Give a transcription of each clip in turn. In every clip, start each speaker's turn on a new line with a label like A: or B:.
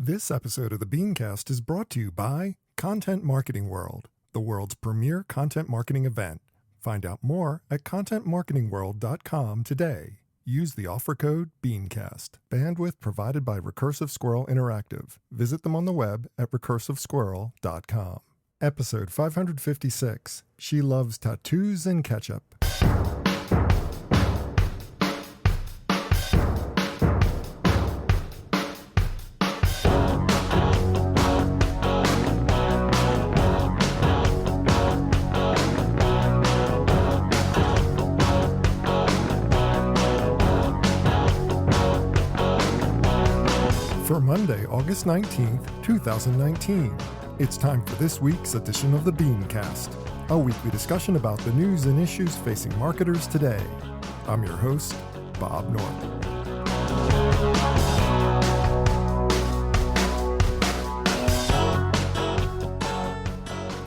A: This episode of the BeanCast is brought to you by Content Marketing World, the world's premier content marketing event. Find out more at contentmarketingworld.com today. Use the offer code BeanCast. Bandwidth provided by Recursive Squirrel Interactive. Visit them on the web at recursivesquirrel.com. Episode 556. She loves tattoos and ketchup. For Monday, August 19th, 2019. It's time for this week's edition of the BeanCast, a weekly discussion about the news and issues facing marketers today. I'm your host, Bob Norton.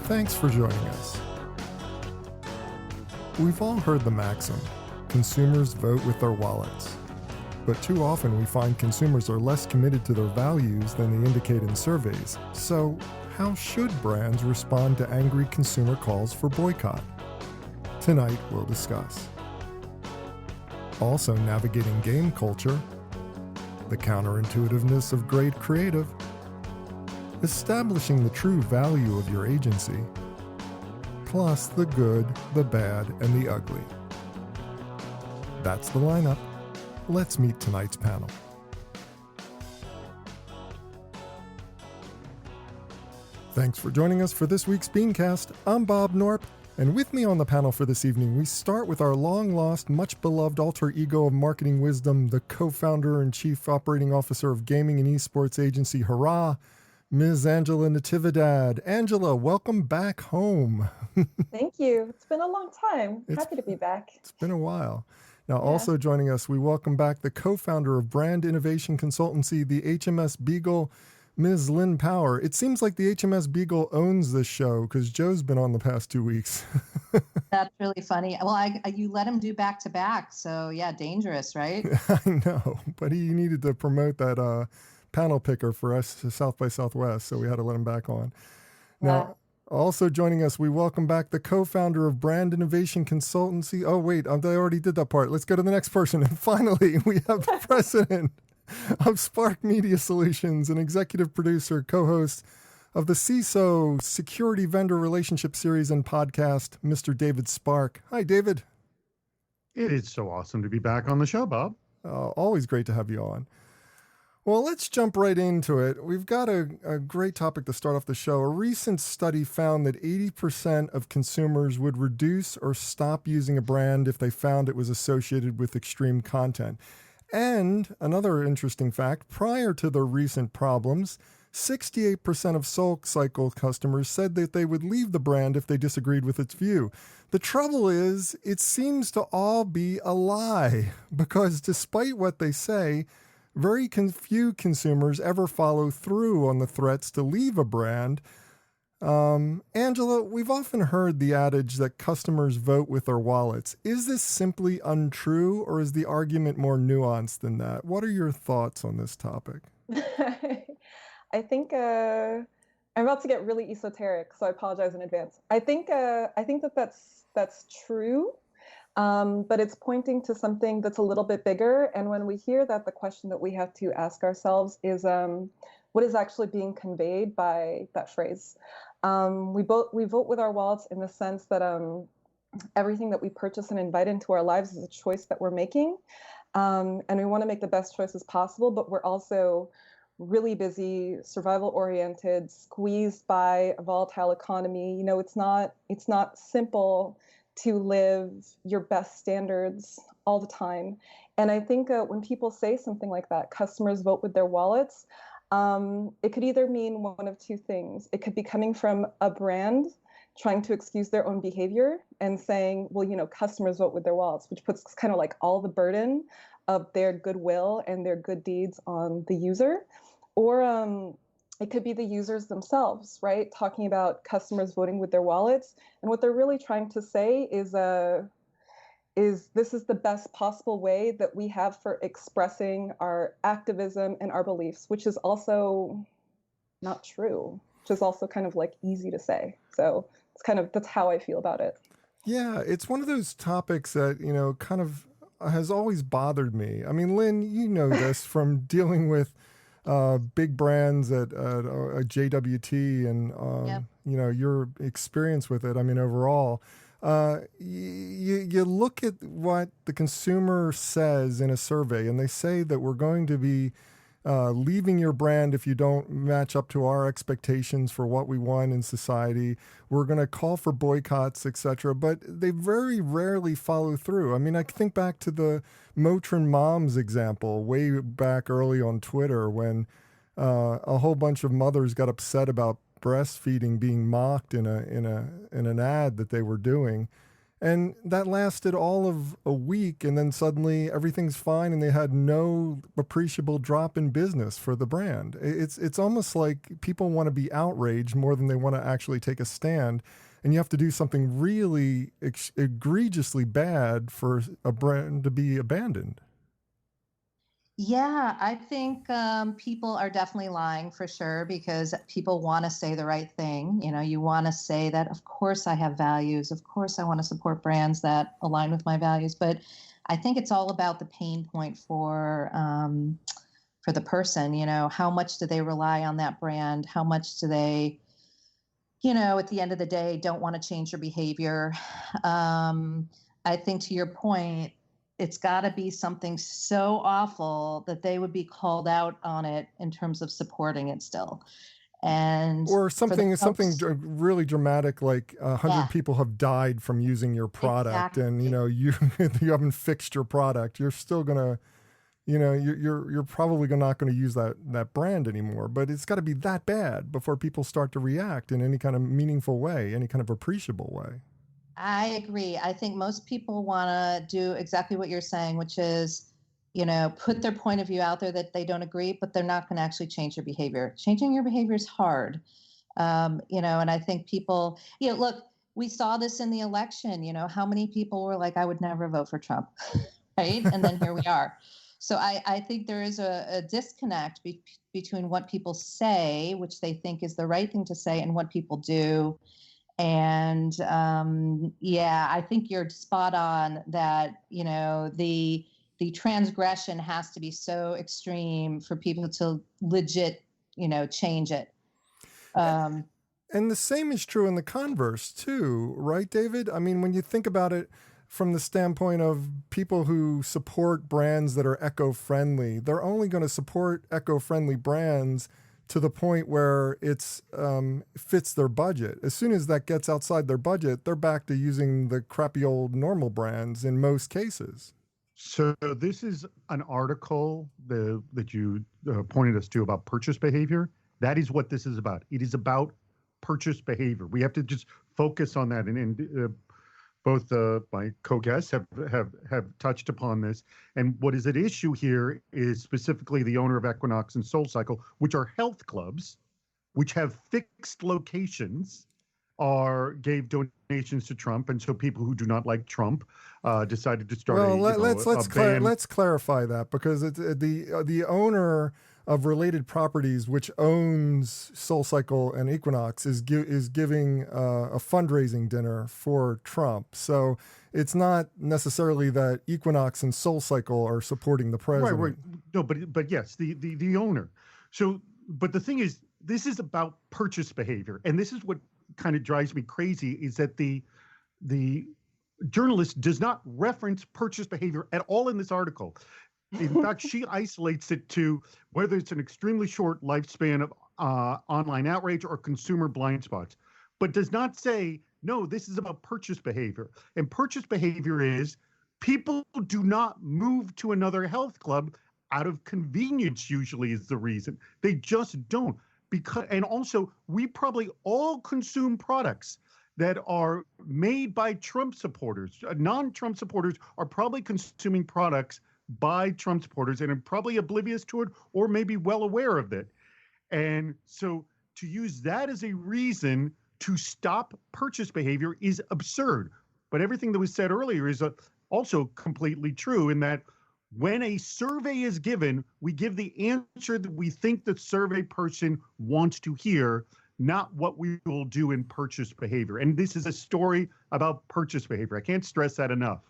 A: Thanks for joining us. We've all heard the maxim, consumers vote with their wallets. But too often we find consumers are less committed to their values than they indicate in surveys. So how should brands respond to angry consumer calls for boycott? Tonight we'll discuss. Also navigating game culture, the counterintuitiveness of great creative, establishing the true value of your agency, plus the good, the bad, and the ugly. That's the lineup. Let's meet tonight's panel. Thanks for joining us for this week's BeanCast. I'm Bob Norp, and with me on the panel for this evening, we start with our long-lost, much-beloved alter ego of marketing wisdom, the co-founder and chief operating officer of gaming and esports agency Hurrah, Ms. Angela Natividad. Angela, welcome back home.
B: Thank you. It's been a long time. Happy to be back.
A: It's been a while. Now, also joining us, we welcome back the co-founder of brand innovation consultancy, the HMS Beagle, Ms. Lynn Power. It seems like the HMS Beagle owns this show because Joe's been on the past 2 weeks.
C: That's really funny. Well, you let him do back to back. So yeah, dangerous, right?
A: I know, but he needed to promote that panel picker for us to South by Southwest, so we had to let him back on. Now, also joining us, we welcome back the co-founder of Brand Innovation Consultancy. Oh, wait, I already did that part. Let's go to the next person. And finally, we have the president of Spark Media Solutions, an executive producer, co-host of the CISO Security Vendor Relationship Series and podcast, Mr. David Spark. Hi, David.
D: It is so awesome to be back on the show, Bob.
A: Always great to have you on. Well, let's jump right into it. We've got a great topic to start off the show. A recent study found that 80% of consumers would reduce or stop using a brand if they found it was associated with extreme content. And another interesting fact, prior to the recent problems, 68% of SoulCycle customers said that they would leave the brand if they disagreed with its view. The trouble is, it seems to all be a lie, because despite what they say, very few consumers ever follow through on the threats to leave a brand. Angela, we've often heard the adage that customers vote with their wallets. Is this simply untrue, or is the argument more nuanced than that? What are your thoughts on this topic?
B: I think I'm about to get really esoteric, so I apologize in advance. I think that's true. But it's pointing to something that's a little bit bigger. And when we hear that, the question that we have to ask ourselves is, what is actually being conveyed by that phrase? We vote with our wallets in the sense that everything that we purchase and invite into our lives is a choice that we're making. And we want to make the best choices possible, but we're also really busy, survival-oriented, squeezed by a volatile economy. You know, it's not simple to live your best standards all the time. And I think when people say something like that, customers vote with their wallets, it could either mean one of two things. It could be coming from a brand trying to excuse their own behavior and saying, well, you know, customers vote with their wallets, which puts kind of like all the burden of their goodwill and their good deeds on the user. Or it could be the users themselves, right? Talking about customers voting with their wallets. And what they're really trying to say is is this is the best possible way that we have for expressing our activism and our beliefs, which is also not true, which is also kind of like easy to say. So it's kind of, that's how I feel about it.
A: Yeah, it's one of those topics that, kind of has always bothered me. I mean, Lynn, you know this from dealing with big brands at JWT and,
C: Yep.
A: your experience with it. I mean, overall, you look at what the consumer says in a survey, and they say that we're going to be leaving your brand if you don't match up to our expectations for what we want in society. We're going to call for boycotts, etc. But they very rarely follow through. I mean, I think back to the Motrin Moms example way back early on Twitter when a whole bunch of mothers got upset about breastfeeding being mocked in an ad that they were doing. And that lasted all of a week, and then suddenly everything's fine, and they had no appreciable drop in business for the brand. It's almost like people want to be outraged more than they want to actually take a stand, and you have to do something really egregiously bad for a brand to be abandoned.
C: Yeah, I think people are definitely lying for sure because people want to say the right thing. You want to say that, of course, I have values. Of course, I want to support brands that align with my values. But I think it's all about the pain point for the person. How much do they rely on that brand? How much do they, at the end of the day, don't want to change their behavior? I think to your point, it's got to be something so awful that they would be called out on it in terms of supporting it still. And
A: or something really dramatic, like 100 people have died from using your product.
C: Exactly.
A: And you haven't fixed your product. You're still gonna, you're probably not going to use that brand anymore. But it's got to be that bad before people start to react in any kind of meaningful way, any kind of appreciable way.
C: I agree. I think most people want to do exactly what you're saying, which is, put their point of view out there that they don't agree, but they're not going to actually change their behavior. Changing your behavior is hard. And I think people, look, we saw this in the election, how many people were like, I would never vote for Trump, right? And then here we are. So I think there is a disconnect between what people say, which they think is the right thing to say, and what people do. And I think you're spot on that, the transgression has to be so extreme for people to legit, change it.
A: And the same is true in the converse too, right, David? I mean, when you think about it from the standpoint of people who support brands that are eco-friendly, they're only going to support eco-friendly brands to the point where it's fits their budget. As soon as that gets outside their budget, they're back to using the crappy old normal brands in most cases.
D: So this is an article that you pointed us to about purchase behavior. That is what this is about. It is about purchase behavior. We have to just focus on that. And both my co-guests have touched upon this. And what is at issue here is specifically the owner of Equinox and SoulCycle, which are health clubs, which have fixed locations, gave donations to Trump, and so people who do not like Trump decided to start.
A: Well, let's clarify that, because it's the owner of Related Properties, which owns SoulCycle and Equinox, is giving a fundraising dinner for Trump. So it's not necessarily that Equinox and SoulCycle are supporting the president.
D: Right. No, but yes, the owner. So, but the thing is, this is about purchase behavior, and this is what kind of drives me crazy, is that the journalist does not reference purchase behavior at all in this article. In fact, she isolates it to whether it's an extremely short lifespan of online outrage or consumer blind spots, but does not say, no, this is about purchase behavior. And purchase behavior is people do not move to another health club out of convenience, usually is the reason. They just don't. And also, we probably all consume products that are made by Trump supporters. Non-Trump supporters are probably consuming products by Trump supporters and are probably oblivious to it, or maybe well aware of it. And so to use that as a reason to stop purchase behavior is absurd. But everything that was said earlier is also completely true in that when a survey is given, we give the answer that we think the survey person wants to hear, not what we will do in purchase behavior. And this is a story about purchase behavior. I can't stress that enough.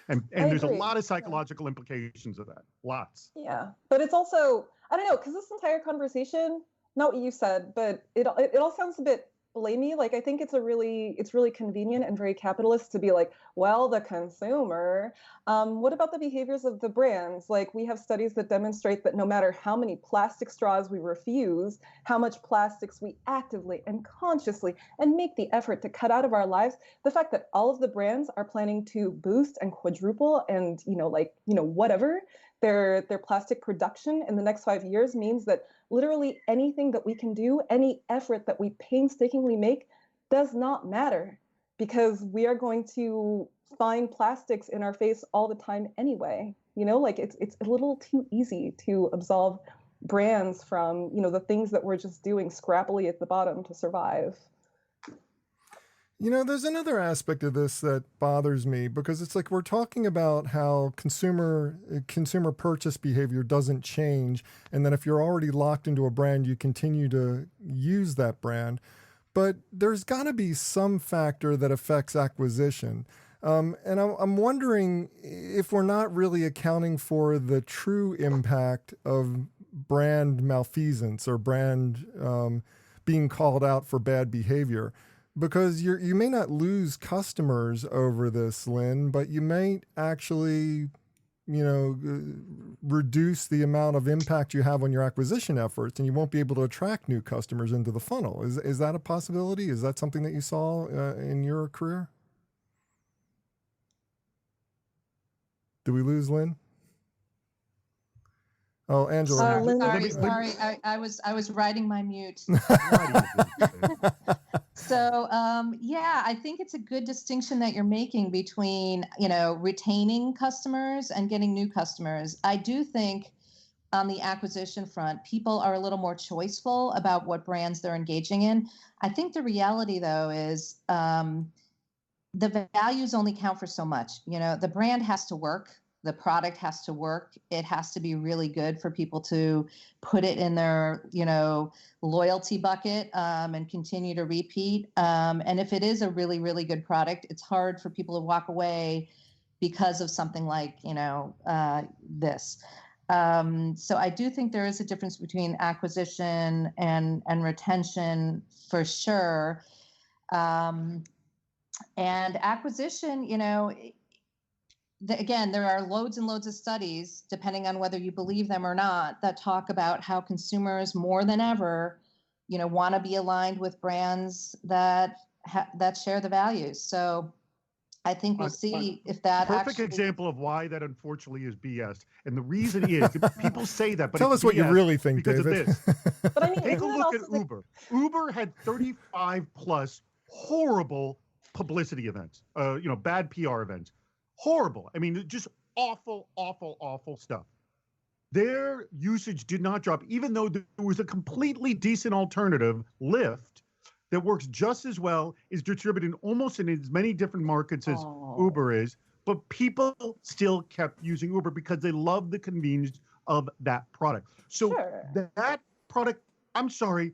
D: And there's a lot of psychological implications of that. Lots.
B: Yeah. But it's also, I don't know, because this entire conversation, not what you said, but it all sounds a bit blamey. Like, I think it's really convenient and very capitalist to be like, well, the consumer. What about the behaviors of the brands? Like, we have studies that demonstrate that no matter how many plastic straws we refuse, how much plastics we actively and consciously and make the effort to cut out of our lives, the fact that all of the brands are planning to boost and quadruple and whatever their plastic production in the next 5 years means that literally anything that we can do, any effort that we painstakingly make does not matter, because we are going to find plastics in our face all the time anyway. Like, it's a little too easy to absolve brands from, the things that we're just doing scrappily at the bottom to survive.
A: There's another aspect of this that bothers me, because it's like we're talking about how consumer purchase behavior doesn't change, and that if you're already locked into a brand, you continue to use that brand. But there's got to be some factor that affects acquisition. And I'm wondering if we're not really accounting for the true impact of brand malfeasance or brand being called out for bad behavior. Because you may not lose customers over this, Lynn, but you may actually, reduce the amount of impact you have on your acquisition efforts, and you won't be able to attract new customers into the funnel. Is that a possibility? Is that something that you saw in your career? Did we lose Lynn? Oh, Angela.
C: Sorry. I was writing my mute. So, I think it's a good distinction that you're making between, retaining customers and getting new customers. I do think on the acquisition front, people are a little more choiceful about what brands they're engaging in. I think the reality, though, is the values only count for so much. The brand has to work. The product has to work. It has to be really good for people to put it in their, loyalty bucket and continue to repeat. And if it is a really, really good product, it's hard for people to walk away because of something like, this. So I do think there is a difference between acquisition and retention for sure. And acquisition, again, there are loads and loads of studies, depending on whether you believe them or not, that talk about how consumers more than ever, want to be aligned with brands that share the values. So I think we'll see if that
D: perfect example of why that unfortunately is BS. And the reason is people say that, but
A: tell us what you really think,
D: because
A: David.
D: Of this.
B: But I mean,
D: take a look at Uber. Uber had 35 plus horrible publicity events, bad PR events. Horrible. I mean, just awful, awful, awful stuff. Their usage did not drop, even though there was a completely decent alternative, Lyft, that works just as well, is distributed almost in as many different markets as Uber is. But people still kept using Uber because they love the convenience of that product. So that product, I'm sorry,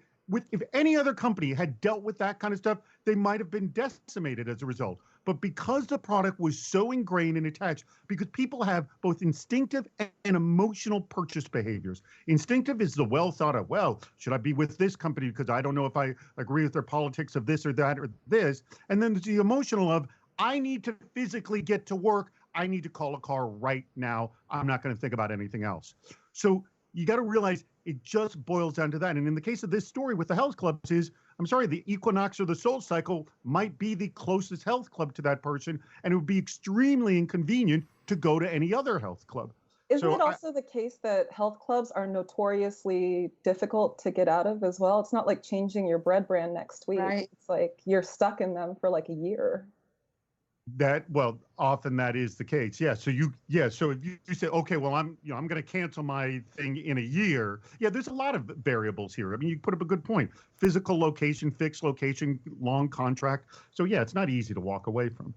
D: if any other company had dealt with that kind of stuff, they might have been decimated as a result. But because the product was so ingrained and attached, because people have both instinctive and emotional purchase behaviors. Instinctive is the well thought of, well, should I be with this company because I don't know if I agree with their politics of this or that or this. And then there's the emotional of, I need to physically get to work. I need to call a car right now. I'm not going to think about anything else. So you got to realize it just boils down to that. And in the case of this story with the health clubs is, I'm sorry, the Equinox or the Soul Cycle might be the closest health club to that person, and it would be extremely inconvenient to go to any other health club.
B: Isn't it also the case that health clubs are notoriously difficult to get out of as well? It's not like changing your bread brand next week. Right. It's like you're stuck in them for like a year.
D: Often that is the case. Yeah. So if you say, okay, well, I'm going to cancel my thing in a year. Yeah, there's a lot of variables here. I mean, you put up a good point. Physical location, fixed location, long contract. So yeah, it's not easy to walk away from.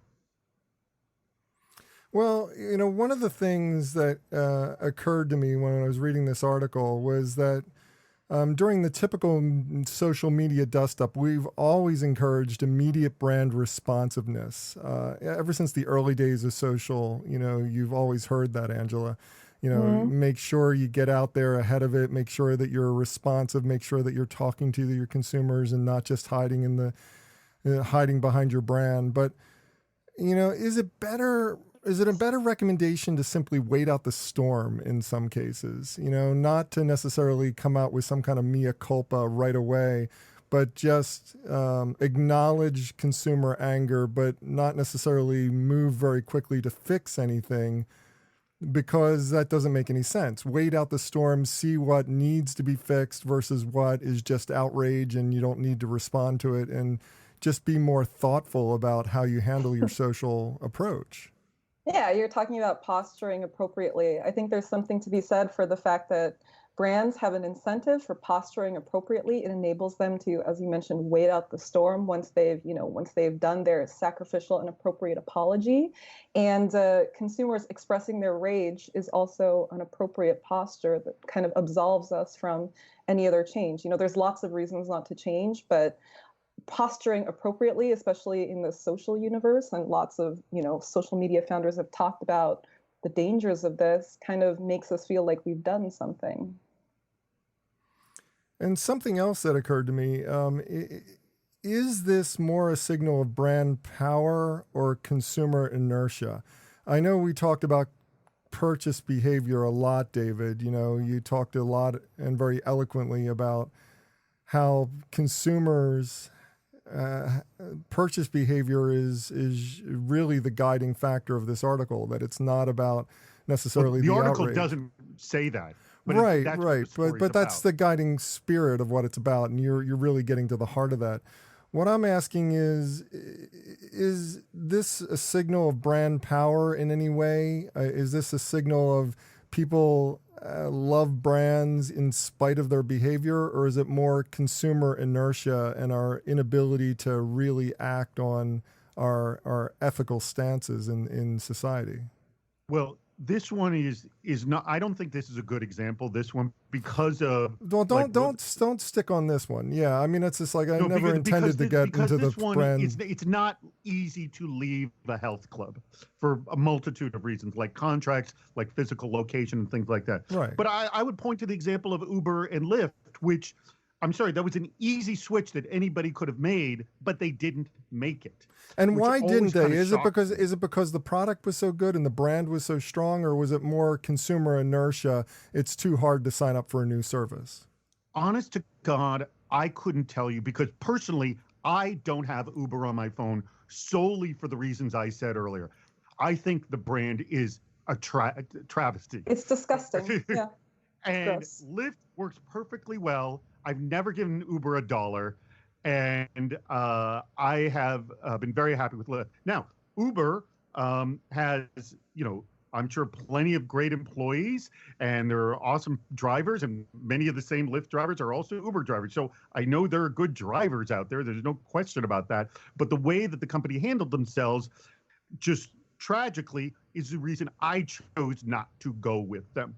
A: Well, one of the things that occurred to me when I was reading this article was that during the typical social media dust-up, we've always encouraged immediate brand responsiveness. Ever since the early days of social, you've always heard that, Angela. Make sure you get out there ahead of it. Make sure that you're responsive. Make sure that you're talking to your consumers and not just hiding hiding behind your brand. But is it a better recommendation to simply wait out the storm in some cases? Not to necessarily come out with some kind of mea culpa right away, but just acknowledge consumer anger, but not necessarily move very quickly to fix anything, because that doesn't make any sense. Wait out the storm, see what needs to be fixed versus what is just outrage and you don't need to respond to it, and just be more thoughtful about how you handle your social approach.
B: Yeah, you're talking about posturing appropriately. I think there's something to be said for the fact that brands have an incentive for posturing appropriately. It enables them to, as you mentioned, wait out the storm once they've done their sacrificial and appropriate apology. And consumers expressing their rage is also an appropriate posture that kind of absolves us from any other change. There's lots of reasons not to change, but posturing appropriately, especially in the social universe, and lots of social media founders have talked about the dangers of this, kind of makes us feel like we've done something.
A: And something else that occurred to me, is this more a signal of brand power or consumer inertia? I know we talked about purchase behavior a lot, David. You talked a lot and very eloquently about how consumers purchase behavior is really the guiding factor of this article, that it's not about necessarily the
D: article
A: outrage.
D: Doesn't say that. But
A: right. But
D: about.
A: that's the guiding spirit of what it's about, and you're really getting to the heart of that. What I'm asking is this a signal of brand power in any way? Is this a signal of people love brands in spite of their behavior, or is it more consumer inertia and our inability to really act on our ethical stances in society?
D: Well, this one is not. I don't think this is a good example. This one, because of
A: don't stick on this one. Yeah, I mean, it's just like I never intended to get into the brand.
D: It's not easy to leave a health club for a multitude of reasons, like contracts, like physical location, and things like that.
A: Right.
D: But I would point to the example of Uber and Lyft, which, I'm sorry, that was an easy switch that anybody could have made, but they didn't make it.
A: And why didn't they? Is it because the product was so good and the brand was so strong, or was it more consumer inertia? It's too hard to sign up for a new service.
D: Honest to God, I couldn't tell you, because personally, I don't have Uber on my phone solely for the reasons I said earlier. I think the brand is a travesty.
B: It's disgusting. Yeah.
D: And Lyft works perfectly well. I've never given Uber $1. And I have been very happy with Lyft. Now, Uber has, I'm sure plenty of great employees, and there are awesome drivers, and many of the same Lyft drivers are also Uber drivers. So I know there are good drivers out there. There's no question about that. But the way that the company handled themselves, just tragically, is the reason I chose not to go with them.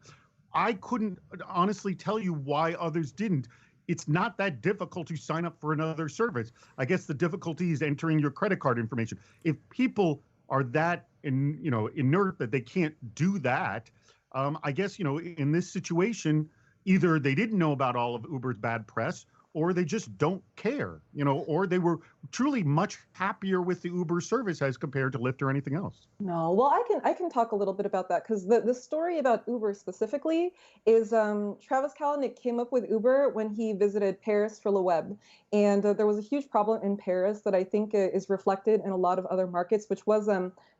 D: I couldn't honestly tell you why others didn't. It's not that difficult to sign up for another service. I guess the difficulty is entering your credit card information. If people are that inert that they can't do that, I guess, in this situation, either they didn't know about all of Uber's bad press, or they just don't care, or they were truly much happier with the Uber service as compared to Lyft or anything else.
B: No, well, I can talk a little bit about that, because the story about Uber specifically is Travis Kalanick came up with Uber when he visited Paris for Le Web, and there was a huge problem in Paris that I think is reflected in a lot of other markets, which was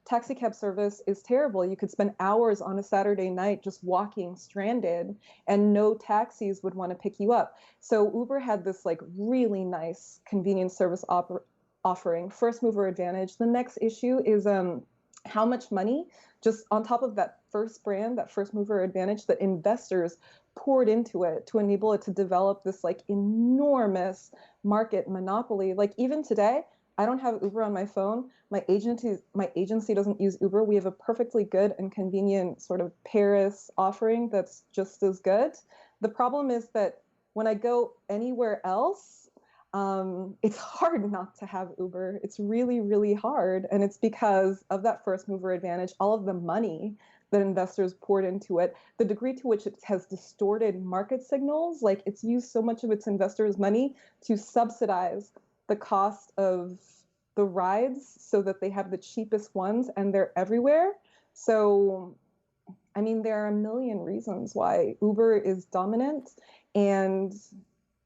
B: taxi cab service is terrible. You could spend hours on a Saturday night just walking stranded, and no taxis would want to pick you up. So Uber had this really nice convenience service offering, first mover advantage. The next issue is how much money, just on top of that first brand, that first mover advantage, that investors poured into it to enable it to develop this enormous market monopoly. Even today, I don't have Uber on my phone. My agency doesn't use Uber. We have a perfectly good and convenient sort of Paris offering that's just as good. The problem is that when I go anywhere else, it's hard not to have Uber. It's really, really hard. And it's because of that first mover advantage, all of the money that investors poured into it, the degree to which it has distorted market signals, like it's used so much of its investors' money to subsidize the cost of the rides so that they have the cheapest ones and they're everywhere. So, I mean, there are a million reasons why Uber is dominant and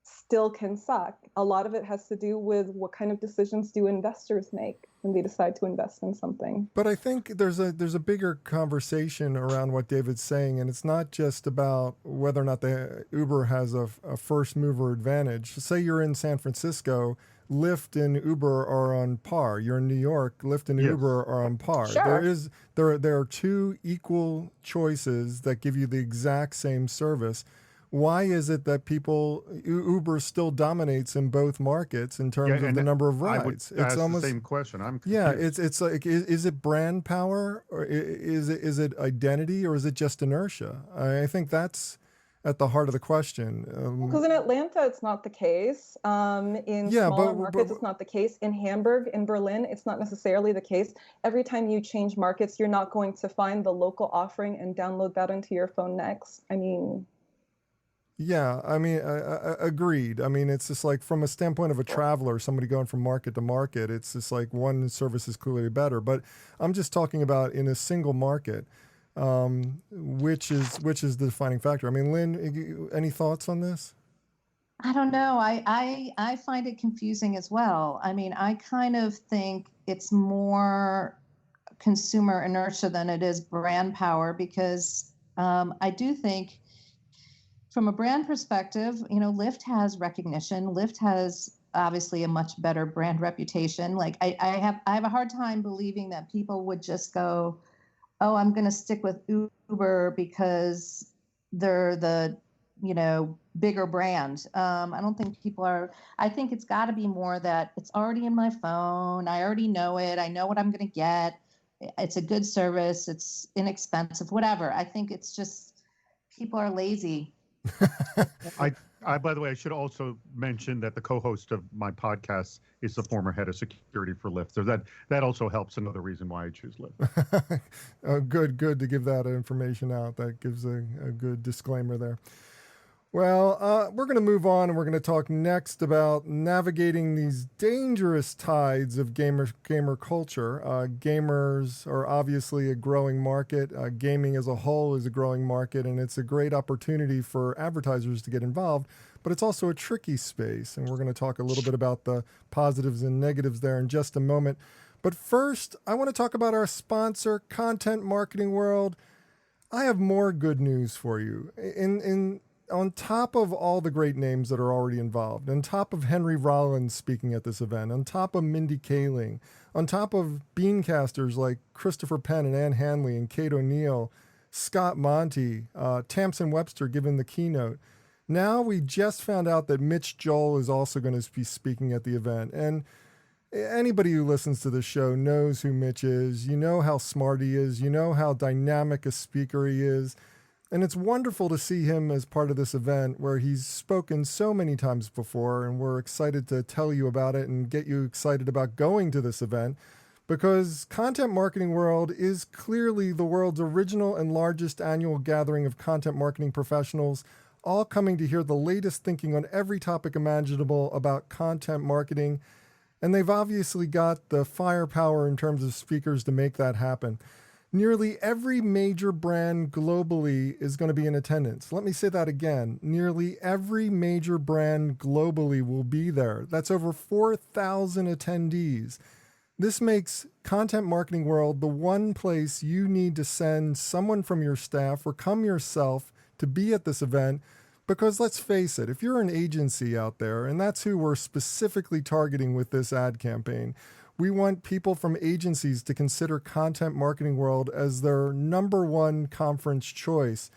B: still can suck. A lot of it has to do with what kind of decisions do investors make when they decide to invest in something.
A: But I think there's a bigger conversation around what David's saying, and it's not just about whether or not the Uber has a first mover advantage. Say you're in San Francisco, Lyft and Uber are on par. You're in New York, Lyft and
D: Yes.
A: Uber are on par.
B: Sure.
A: There are two equal choices that give you the exact same service. Why is it that Uber still dominates in both markets in terms of the number of
D: I would
A: rides?
D: ask the same question. I'm
A: yeah,
D: confused.
A: it's like, is it brand power, or is it identity, or is it just inertia? I think that's at the heart of the question.
B: Because in Atlanta, it's not the case. In
A: Yeah,
B: smaller
A: but-
B: markets, it's not the case. In Hamburg, in Berlin, it's not necessarily the case. Every time you change markets, you're not going to find the local offering and download that into your phone next. I mean,
A: Yeah, I mean, agreed. I mean, it's just like from a standpoint of a traveler, somebody going from market to market, it's just like one service is clearly better. But I'm just talking about in a single market, which is the defining factor. I mean, Lynn, any thoughts on this?
C: I don't know. I find it confusing as well. I mean, I kind of think it's more consumer inertia than it is brand power, because I do think from a brand perspective, Lyft has recognition. Lyft has obviously a much better brand reputation. Like I have a hard time believing that people would just go, oh, I'm going to stick with Uber because they're the, bigger brand. I don't think people are. I think it's got to be more that it's already in my phone. I already know it. I know what I'm going to get. It's a good service. It's inexpensive, whatever. I think it's just people are lazy.
D: By the way, I should also mention that the co-host of my podcast is the former head of security for Lyft. So that also helps. Another reason why I choose Lyft.
A: Good to give that information out. That gives a good disclaimer there. Well, we're going to move on, and we're going to talk next about navigating these dangerous tides of gamer culture. Gamers are obviously a growing market. Gaming as a whole is a growing market, and it's a great opportunity for advertisers to get involved, but it's also a tricky space, and we're going to talk a little bit about the positives and negatives there in just a moment. But first, I want to talk about our sponsor, Content Marketing World. I have more good news for you. On top of all the great names that are already involved, on top of Henry Rollins speaking at this event, on top of Mindy Kaling, on top of BeanCasters like Christopher Penn and Ann Hanley and Kate O'Neill, Scott Monty, Tamsin Webster giving the keynote. Now we just found out that Mitch Joel is also going to be speaking at the event. And anybody who listens to this show knows who Mitch is. You know how smart he is. You know how dynamic a speaker he is. And it's wonderful to see him as part of this event where he's spoken so many times before, and we're excited to tell you about it and get you excited about going to this event, because Content Marketing World is clearly the world's original and largest annual gathering of content marketing professionals, all coming to hear the latest thinking on every topic imaginable about content marketing. And they've obviously got the firepower in terms of speakers to make that happen. Nearly every major brand globally is going to be in attendance. Let me say that again. Nearly every major brand globally will be there. That's over 4,000 attendees. This makes Content Marketing World the one place you need to send someone from your staff or come yourself to be at this event, because let's face it, if you're an agency out there, and that's who we're specifically targeting with this ad campaign, we want people from agencies to consider Content Marketing World as their number one conference choice,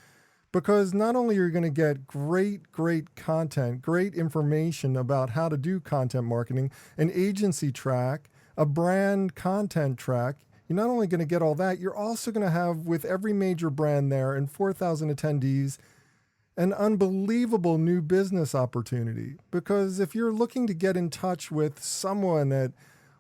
A: because not only are you going to get great content, great information about how to do content marketing, an agency track, a brand content track. You're not only going to get all that, you're also going to have, with every major brand there and 4,000 attendees, an unbelievable new business opportunity. Because if you're looking to get in touch with someone at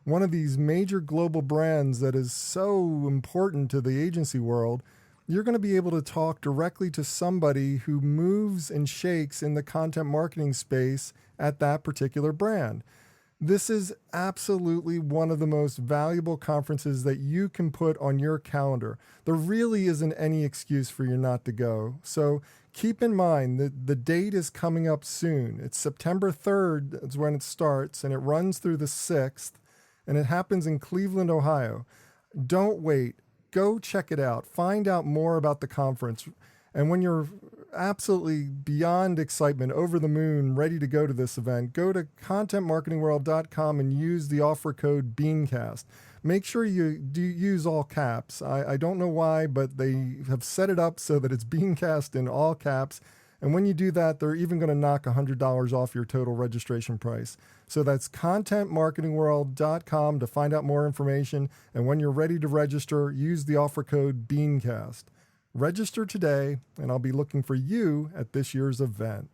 A: one of these major global brands that is so important to the agency world, you're going to be able to talk directly to somebody who moves and shakes in the content marketing space at that particular brand. This is absolutely one of the most valuable conferences that you can put on your calendar. There really isn't any excuse for you not to go. So keep in mind that the date is coming up soon. It's September 3rd is when it starts, and it runs through the 6th, and it happens in Cleveland, Ohio. Don't wait. Go check it out. Find out more about the conference. And when you're absolutely beyond excitement, over the moon, ready to go to this event, go to contentmarketingworld.com and use the offer code BeanCast. Make sure you do use all caps. I don't know why, but they have set it up so that it's BeanCast in all caps. And when you do that, they're even going to knock $100 off your total registration price. So that's contentmarketingworld.com to find out more information. And when you're ready to register, use the offer code BeanCast. Register today, and I'll be looking for you at this year's event.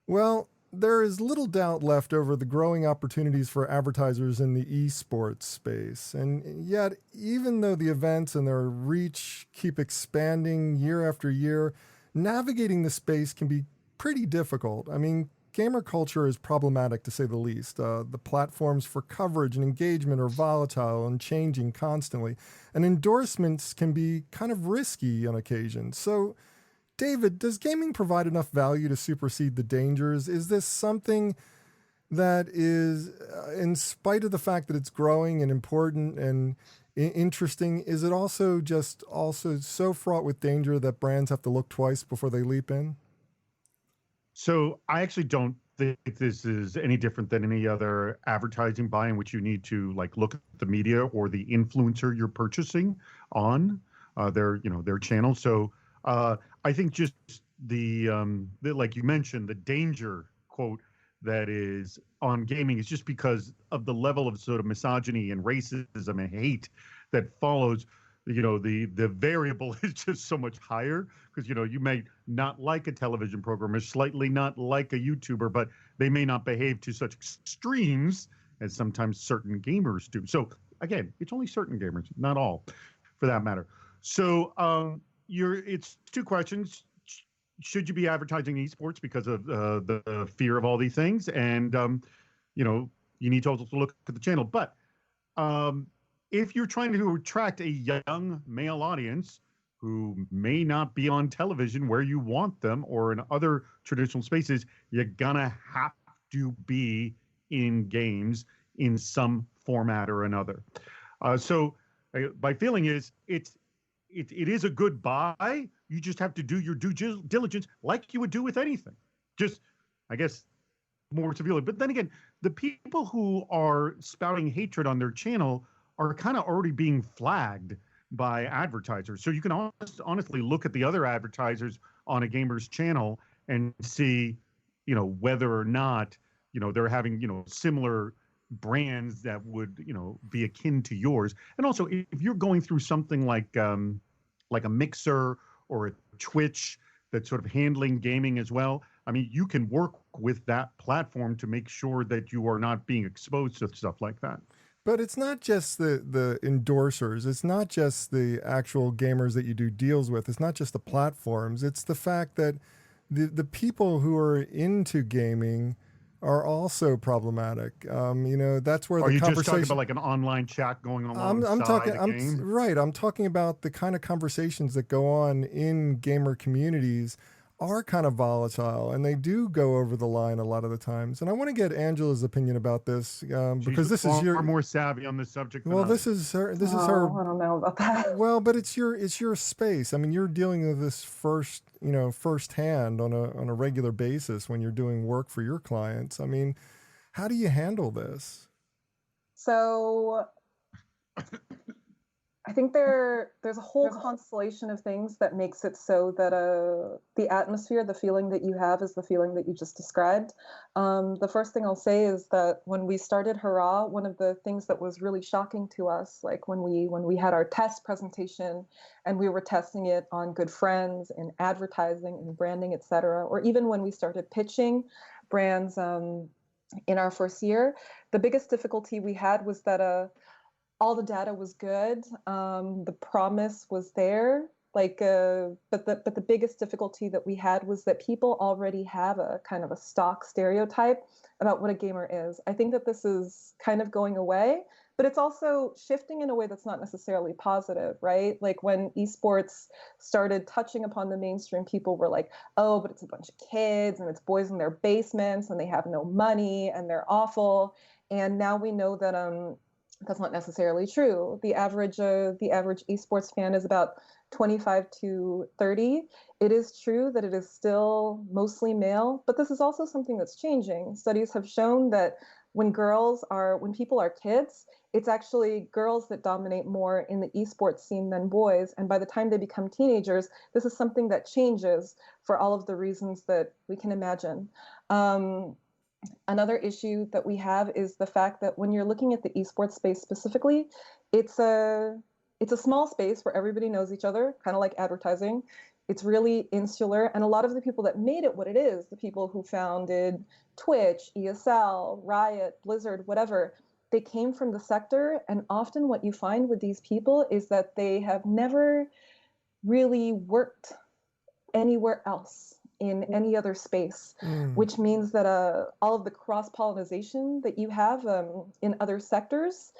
A: Well, there is little doubt left over the growing opportunities for advertisers in the esports space. And yet, even though the events and their reach keep expanding year after year, navigating the space can be pretty difficult. I mean, gamer culture is problematic, to say the least. The platforms for coverage and engagement are volatile and changing constantly, and endorsements can be kind of risky on occasion. So, David, does gaming provide enough value to supersede the dangers? Is this something that is, in spite of the fact that it's growing and important and interesting, is it also so fraught with danger that brands have to look twice before they leap in?
D: So I actually don't think this is any different than any other advertising buy in which you need to look at the media or the influencer you're purchasing on their channel. So I think just the like you mentioned, the danger quote that is on gaming is just because of the level of sort of misogyny and racism and hate that follows. The variable is just so much higher because, you may not like a television program or slightly not like a YouTuber, but they may not behave to such extremes as sometimes certain gamers do. So again, it's only certain gamers, not all for that matter. So it's two questions. Should you be advertising esports because of the fear of all these things? And, you need to also look at the channel. But if you're trying to attract a young male audience who may not be on television where you want them or in other traditional spaces, you're gonna have to be in games in some format or another. So my feeling is it is a good buy. You just have to do your due diligence like you would do with anything. Just, I guess, more severely. But then again, the people who are spouting hatred on their channel are kind of already being flagged by advertisers. So you can honestly look at the other advertisers on a gamer's channel and see, whether or not, they're having, similar brands that would, be akin to yours. And also, if you're going through something like a Mixer or a Twitch that's sort of handling gaming as well, I mean, you can work with that platform to make sure that you are not being exposed to stuff like that.
A: But it's not just the endorsers. It's not just the actual gamers that you do deals with. It's not just the platforms. It's the fact that the people who are into gaming are also problematic. That's where
D: are
A: the
D: you
A: conversation.
D: Just talking about like an online chat going on?
A: I'm talking about the kind of conversations that go on in gamer communities are kind of volatile, and they do go over the line a lot of the times. And I want to get Angela's opinion about this because this is
D: far more savvy on this subject.
A: Well, this is her.
B: I don't know about that.
A: Well, but it's your space. I mean, you're dealing with this firsthand on a regular basis when you're doing work for your clients. I mean, how do you handle this?
B: So I think there's a whole constellation of things that makes it so that the atmosphere, the feeling that you have is the feeling that you just described. The first thing I'll say is that when we started Hurrah, one of the things that was really shocking to us, like when we had our test presentation and we were testing it on good friends and advertising and branding, et cetera, or even when we started pitching brands in our first year, the biggest difficulty we had was that all the data was good. The promise was there. But the biggest difficulty that we had was that people already have a kind of a stock stereotype about what a gamer is. I think that this is kind of going away, but it's also shifting in a way that's not necessarily positive, right? Like when esports started touching upon the mainstream, people were like, oh, but it's a bunch of kids and it's boys in their basements and they have no money and they're awful. And now we know that that's not necessarily true. The average esports fan is about 25 to 30. It is true that it is still mostly male, but this is also something that's changing. Studies have shown that when people are kids, it's actually girls that dominate more in the esports scene than boys. And by the time they become teenagers, this is something that changes for all of the reasons that we can imagine. Another issue that we have is the fact that when you're looking at the esports space specifically, it's a small space where everybody knows each other, kind of like advertising. It's really insular. And a lot of the people that made it what it is, the people who founded Twitch, ESL, Riot, Blizzard, whatever, they came from the sector. And often what you find with these people is that they have never really worked anywhere else in any other space, which means that all of the cross-pollination that you have in other sectors,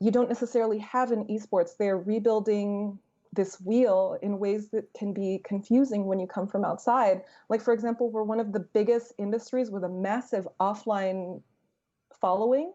B: you don't necessarily have in esports. They're rebuilding this wheel in ways that can be confusing when you come from outside. Like, for example, we're one of the biggest industries with a massive offline following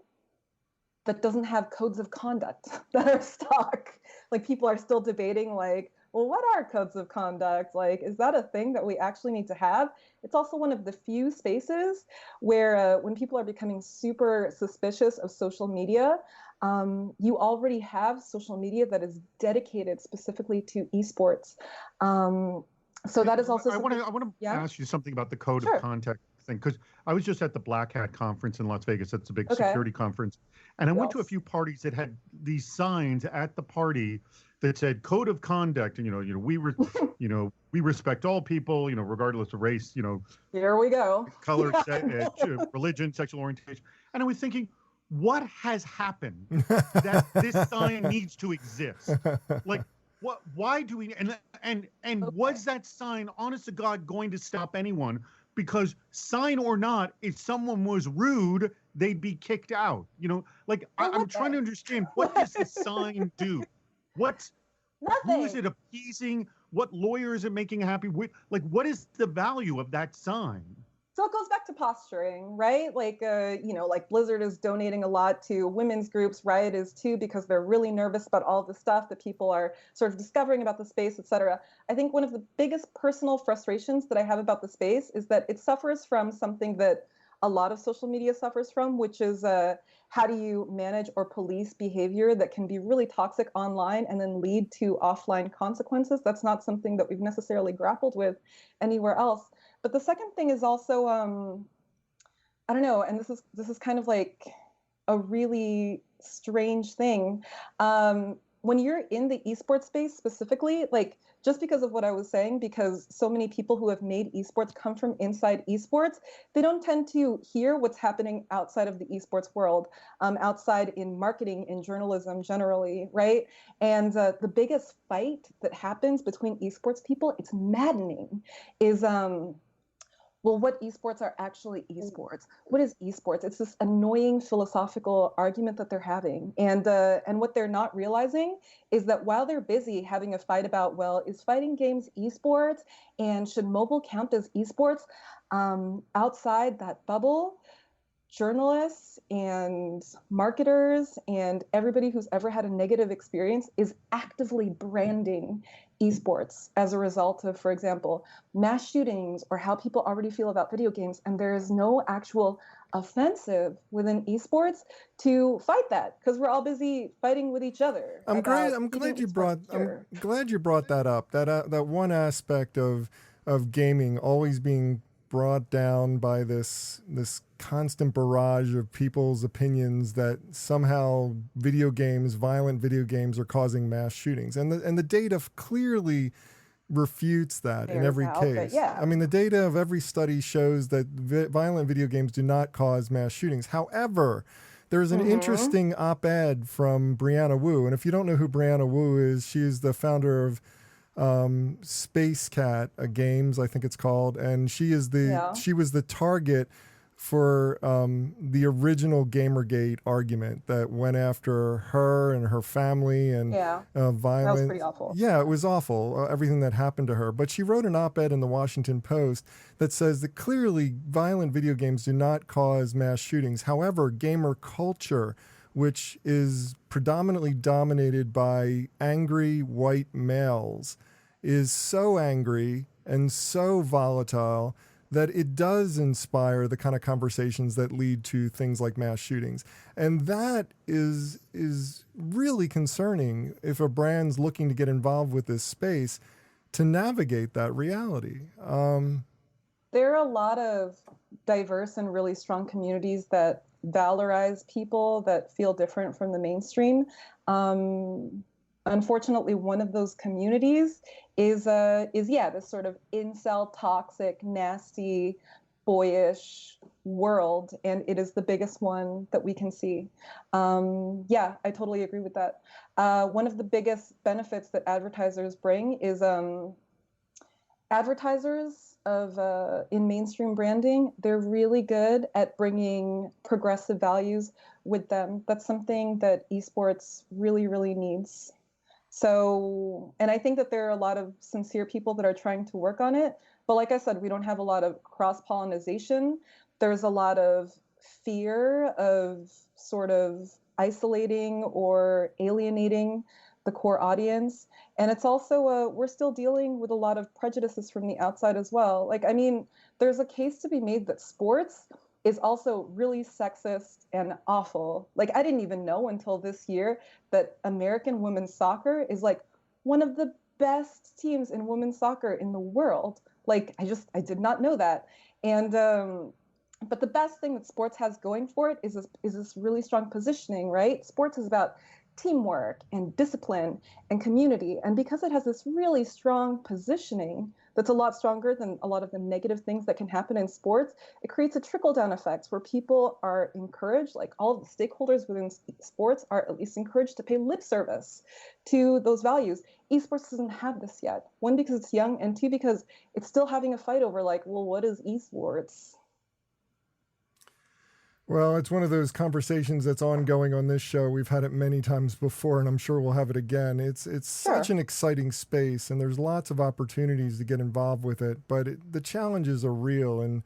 B: that doesn't have codes of conduct that are stuck. Like, people are still debating, like, well, what are codes of conduct? Like, is that a thing that we actually need to have? It's also one of the few spaces where when people are becoming super suspicious of social media, you already have social media that is dedicated specifically to esports. So that is also
D: I want to ask you something about the code of conduct thing, because I was just at the Black Hat conference in Las Vegas. That's a big security conference. And I went to a few parties that had these signs at the party that said code of conduct, and we respect all people, regardless of race,
B: here we go,
D: color, religion, sexual orientation. And I was thinking, what has happened that this sign needs to exist? Like, what? Why do we? And was that sign, honest to God, going to stop anyone? Because sign or not, if someone was rude, they'd be kicked out. I'm trying to understand, what does the sign do?
B: Nothing.
D: Who is it appeasing? What lawyer is it making happy? What is the value of that sign?
B: So it goes back to posturing, right? Like Blizzard is donating a lot to women's groups. Riot is too, because they're really nervous about all the stuff that people are sort of discovering about the space, et cetera. I think one of the biggest personal frustrations that I have about the space is that it suffers from something that a lot of social media suffers from, which is how do you manage or police behavior that can be really toxic online and then lead to offline consequences? That's not something that we've necessarily grappled with anywhere else. But the second thing is also, I don't know, and this is kind of like a really strange thing. When you're in the esports space specifically, like, just because of what I was saying, because so many people who have made esports come from inside esports, they don't tend to hear what's happening outside of the esports world, outside in marketing, in journalism generally, right? And the biggest fight that happens between esports people, it's maddening, is well, what esports are actually esports? What is esports? It's this annoying philosophical argument that they're having. And what they're not realizing is that while they're busy having a fight about, well, is fighting games esports? And should mobile count as esports? Outside that bubble, journalists and marketers and everybody who's ever had a negative experience is actively branding esports as a result of, for example, mass shootings or how people already feel about video games. And there is no actual offensive within esports to fight that because we're all busy fighting with each other.
A: I'm glad you brought that up. That one aspect of gaming always being brought down by this constant barrage of people's opinions that somehow violent video games are causing mass shootings, and the data clearly refutes that in every case. I mean, the data of every study shows that violent video games do not cause mass shootings. However, there's an interesting op-ed from Brianna Wu, and if you don't know who Brianna Wu is, she is the founder of Space Cat Games, I think it's called, and she was the target for the original Gamergate argument that went after her and her family and violence.
B: That was pretty awful.
A: Yeah, it was awful, everything that happened to her. But she wrote an op-ed in the Washington Post that says that clearly violent video games do not cause mass shootings. However, gamer culture, which is predominantly dominated by angry white males, is so angry and so volatile that it does inspire the kind of conversations that lead to things like mass shootings. And that is really concerning if a brand's looking to get involved with this space to navigate that reality.
B: There are a lot of diverse and really strong communities that valorize people that feel different from the mainstream. Unfortunately, one of those communities is this sort of incel, toxic, nasty, boyish world, and it is the biggest one that we can see. I totally agree with that. One of the biggest benefits that advertisers bring is advertisers in mainstream branding. They're really good at bringing progressive values with them. That's something that esports really, really needs. So, and I think that there are a lot of sincere people that are trying to work on it. But like I said, we don't have a lot of cross-pollination. There's a lot of fear of sort of isolating or alienating the core audience. And it's also, we're still dealing with a lot of prejudices from the outside as well. Like, I mean, there's a case to be made that sports is also really sexist and awful. Like, I didn't even know until this year that American women's soccer is like one of the best teams in women's soccer in the world. Like, I did not know that. And, but the best thing that sports has going for it is this really strong positioning, right? Sports is about teamwork and discipline and community. And because it has this really strong positioning that's a lot stronger than a lot of the negative things that can happen in sports, it creates a trickle-down effect where people are encouraged, like all of the stakeholders within sports are at least encouraged to pay lip service to those values. Esports doesn't have this yet. One, because it's young, and two, because it's still having a fight over like, well, what is esports?
A: Well, it's one of those conversations that's ongoing on this show. We've had it many times before, and I'm sure we'll have it again. It's such an exciting space, and there's lots of opportunities to get involved with it, but the challenges are real, and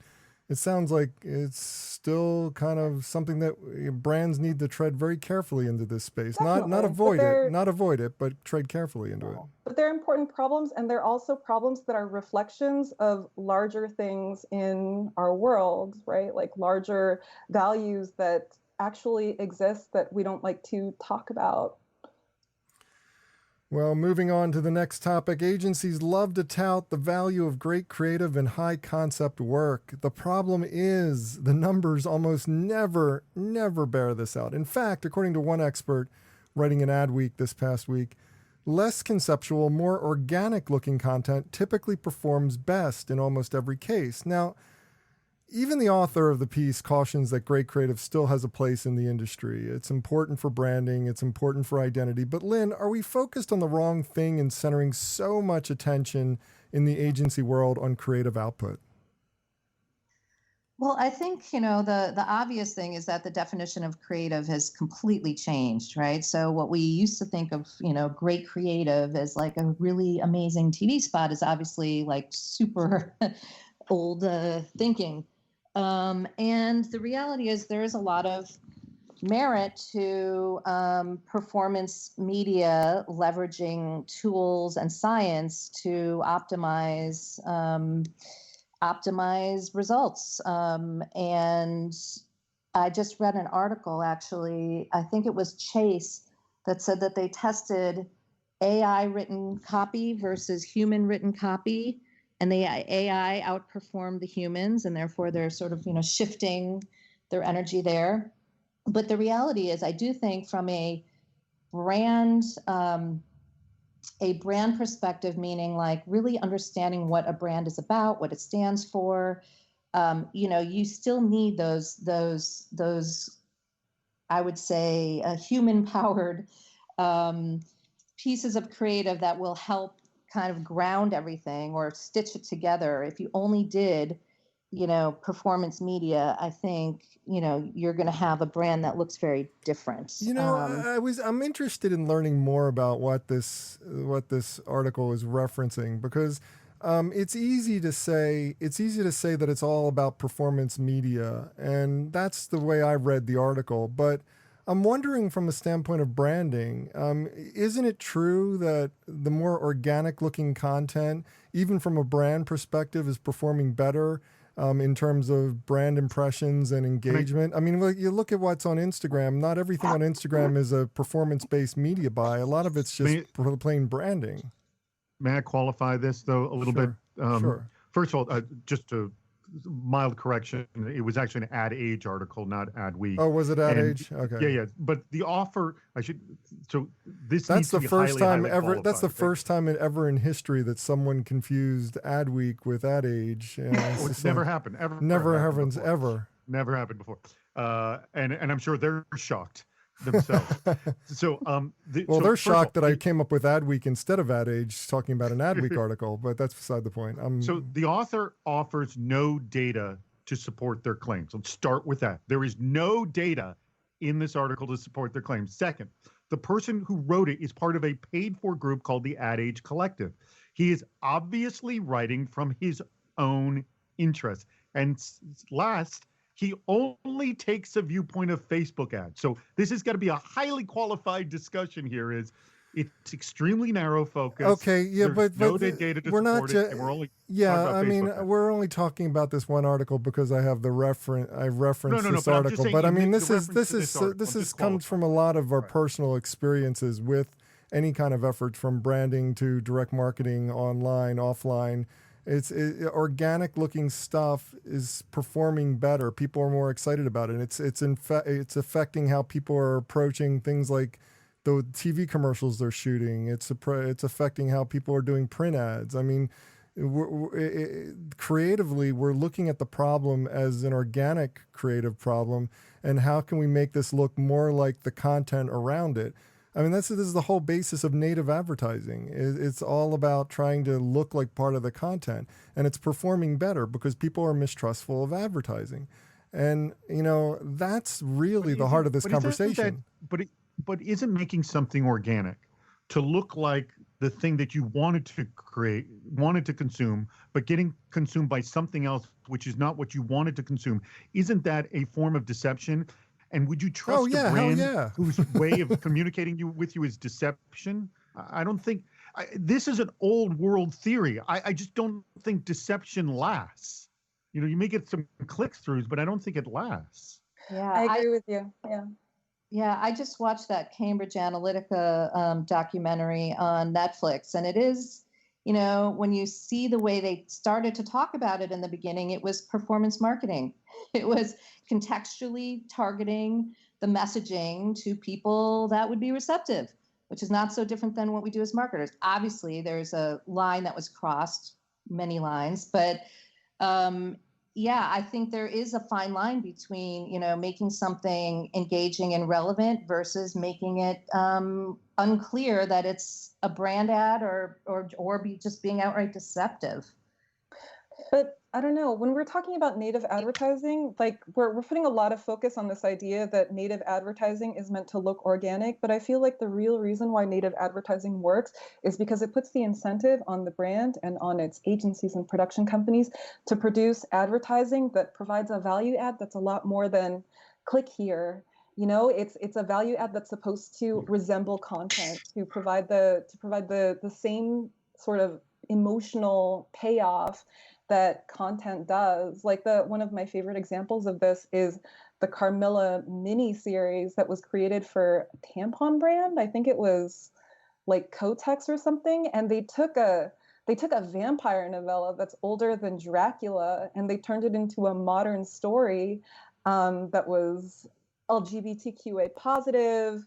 A: it sounds like it's still kind of something that brands need to tread very carefully into this space. Not avoid it, but tread carefully into it.
B: But they're important problems, and they're also problems that are reflections of larger things in our world, right? Like larger values that actually exist that we don't like to talk about.
A: Well, moving on to the next topic, agencies love to tout the value of great creative and high concept work. The problem is the numbers almost never bear this out. In fact, according to one expert writing in Adweek this past week, less conceptual, more organic looking content typically performs best in almost every case. Now, even the author of the piece cautions that great creative still has a place in the industry. It's important for branding, it's important for identity. But Lynn, are we focused on the wrong thing in centering so much attention in the agency world on creative output?
C: Well, I think, the obvious thing is that the definition of creative has completely changed, right? So what we used to think of, great creative as like a really amazing TV spot is obviously like super old thinking. And the reality is there is a lot of merit to performance media leveraging tools and science to optimize results. And I just read an article, actually, I think it was Chase, that said that they tested AI written copy versus human written copy, and the AI outperformed the humans, and therefore they're sort of, shifting their energy there. But the reality is, I do think from a brand perspective, meaning like really understanding what a brand is about, what it stands for, you still need those I would say human powered pieces of creative that will help kind of ground everything or stitch it together. If you only did, performance media, I think, you're going to have a brand that looks very different.
A: I'm interested in learning more about what this article is referencing, because it's easy to say that it's all about performance media, and that's the way I read the article. But I'm wondering, from a standpoint of branding, isn't it true that the more organic looking content, even from a brand perspective, is performing better in terms of brand impressions and engagement? I mean, you look at what's on Instagram. Not everything on Instagram is a performance-based media buy. A lot of it's just plain branding.
D: May I qualify this, though, a little bit?
A: Sure.
D: First of all, just a mild correction. It was actually an Ad Age article, not Ad Week.
A: Oh, was it Ad Age? Okay.
D: Yeah. But the offer, this
A: That's
D: needs
A: the
D: to be
A: first
D: highly,
A: time
D: highly
A: ever.
D: qualified,
A: That's the
D: right?
A: first time ever in history that someone confused Ad Week with Ad Age.
D: It's never happened.
A: Never happens ever.
D: Never happened before. And I'm sure they're shocked themselves.
A: They're shocked that I came up with Ad Week instead of Ad Age, talking about an Ad Week article, but that's beside the point.
D: So the author offers no data to support their claims. Let's start with that. There is no data in this article to support their claims. Second, the person who wrote it is part of a paid-for group called the Ad Age Collective. He is obviously writing from his own interest. And last, he only takes a viewpoint of Facebook ads. So this is going to be a highly qualified discussion here. It's extremely narrow focus.
A: Okay, yeah,
D: There's
A: but
D: no data to
A: we're not
D: support it, and we're only
A: we're only talking about this one article because I have the reference. I referenced this article, but I mean, this comes from a lot of our personal experiences with any kind of effort, from branding to direct marketing, online, offline. Organic looking stuff is performing better. People are more excited about it. It's affecting how people are approaching things like the TV commercials they're shooting. It's affecting how people are doing print ads. I mean, creatively, we're looking at the problem as an organic creative problem, and how can we make this look more like the content around it? I mean, this is the whole basis of native advertising. It's all about trying to look like part of the content, and it's performing better because people are mistrustful of advertising. And, that's really the heart of this conversation.
D: But isn't making something organic to look like the thing that you wanted to consume, but getting consumed by something else, which is not what you wanted to consume, isn't that a form of deception? And would you trust a brand whose way of communicating with you is deception? I don't think this is an old world theory. I just don't think deception lasts. You may get some click-throughs, but I don't think it lasts.
C: Yeah,
B: I agree with you.
C: Yeah, I just watched that Cambridge Analytica documentary on Netflix, and it is, when you see the way they started to talk about it in the beginning, it was performance marketing. It was contextually targeting the messaging to people that would be receptive, which is not so different than what we do as marketers. Obviously, there's a line that was crossed, many lines, but I think there is a fine line between, making something engaging and relevant versus making it unclear that it's a brand ad or just being outright deceptive.
B: But I don't know. When we're talking about native advertising, like we're putting a lot of focus on this idea that native advertising is meant to look organic, but I feel like the real reason why native advertising works is because it puts the incentive on the brand and on its agencies and production companies to produce advertising that provides a value add that's a lot more than click here. It's a value add that's supposed to resemble content, to provide the same sort of emotional payoff that content does. Like one of my favorite examples of this is the Carmilla mini series that was created for a tampon brand. I think it was like Kotex or something, and they took a vampire novella that's older than Dracula, and they turned it into a modern story that was LGBTQA positive,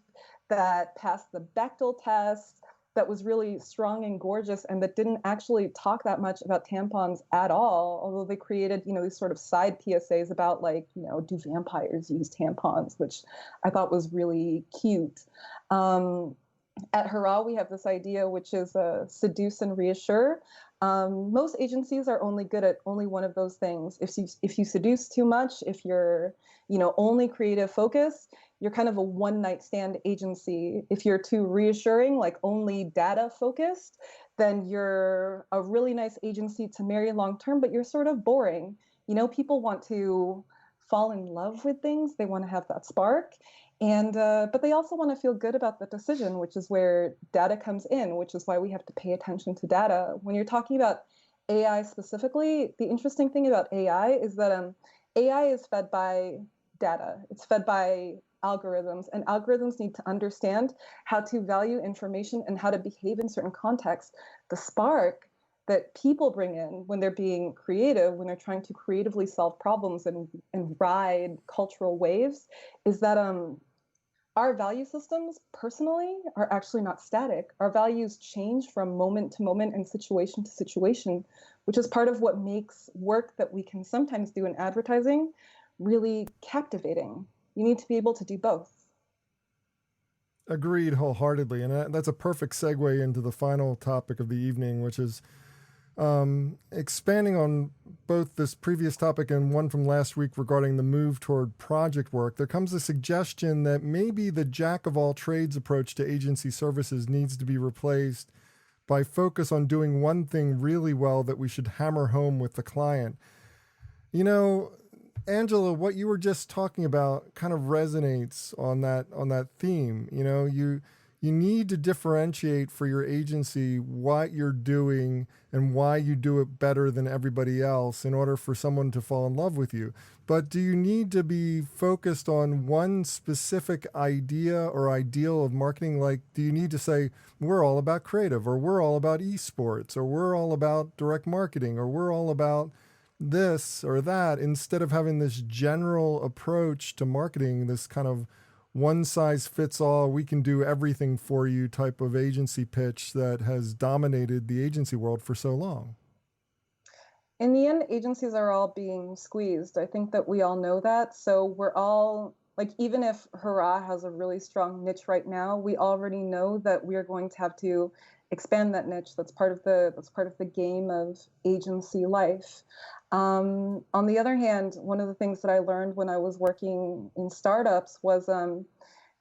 B: that passed the Bechdel test, that was really strong and gorgeous, and that didn't actually talk that much about tampons at all, although they created, these sort of side PSAs about, like, do vampires use tampons, which I thought was really cute. At Hurrah, we have this idea, which is seduce and reassure. Most agencies are only good at only one of those things. If you seduce too much, if you're, only creative focused, you're kind of a one-night stand agency. If you're too reassuring, like only data focused, then you're a really nice agency to marry long-term, but you're sort of boring. People want to fall in love with things. They want to have that spark. And but they also want to feel good about the decision, which is where data comes in, which is why we have to pay attention to data. When you're talking about AI specifically, the interesting thing about AI is that AI is fed by data. It's fed by algorithms, and algorithms need to understand how to value information and how to behave in certain contexts. The spark that people bring in when they're being creative, when they're trying to creatively solve problems and ride cultural waves, is that our value systems personally are actually not static. Our values change from moment to moment and situation to situation, which is part of what makes work that we can sometimes do in advertising really captivating. You need to be able to do both.
A: Agreed wholeheartedly. And that's a perfect segue into the final topic of the evening, which is expanding on both this previous topic and one from last week regarding the move toward project work. There comes a suggestion that maybe the jack of all trades approach to agency services needs to be replaced by focus on doing one thing really well that we should hammer home with the client. Angela, what you were just talking about kind of resonates on that theme. You need to differentiate for your agency what you're doing and why you do it better than everybody else in order for someone to fall in love with you. But do you need to be focused on one specific idea or ideal of marketing? Like, do you need to say, we're all about creative, or we're all about esports, or we're all about direct marketing, or we're all about this or that, instead of having this general approach to marketing, this kind of one size fits all, we can do everything for you type of agency pitch that has dominated the agency world for so long?
B: In the end, agencies are all being squeezed. I think that we all know that. So we're all, like, even if Hurrah has a really strong niche right now, we already know that we are going to have to expand that niche. That's part of the game of agency life. On the other hand, one of the things that I learned when I was working in startups was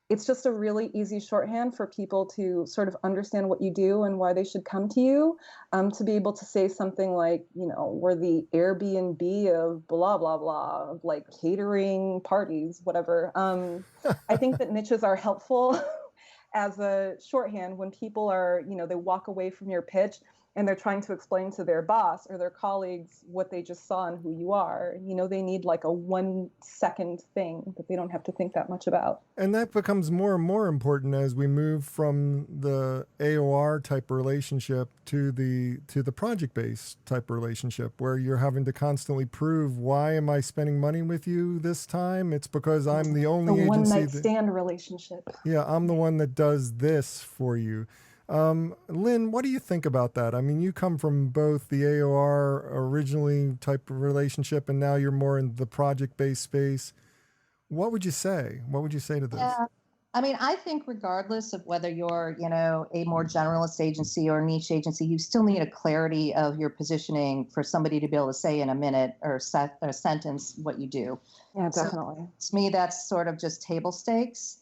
B: it's just a really easy shorthand for people to sort of understand what you do and why they should come to you, to be able to say something like, we're the Airbnb of blah, blah, blah, like catering parties, whatever. I think that niches are helpful as a shorthand when people are, they walk away from your pitch and they're trying to explain to their boss or their colleagues what they just saw and who you are. They need like a 1-second thing that they don't have to think that much about.
A: And that becomes more and more important as we move from the AOR type relationship to the project-based type relationship, where you're having to constantly prove, why am I spending money with you this time? It's because I'm the only agency.
B: One-night stand relationship.
A: Yeah, I'm the one that does this for you. Lynn, what do you think about that? I mean, you come from both the AOR originally type of relationship, and now you're more in the project-based space. What would you say? What would you say to this?
C: Yeah. I mean, I think regardless of whether you're, a more generalist agency or niche agency, you still need a clarity of your positioning for somebody to be able to say in a minute or a sentence what you do.
B: Yeah,
C: So
B: definitely.
C: to me, that's sort of just table stakes.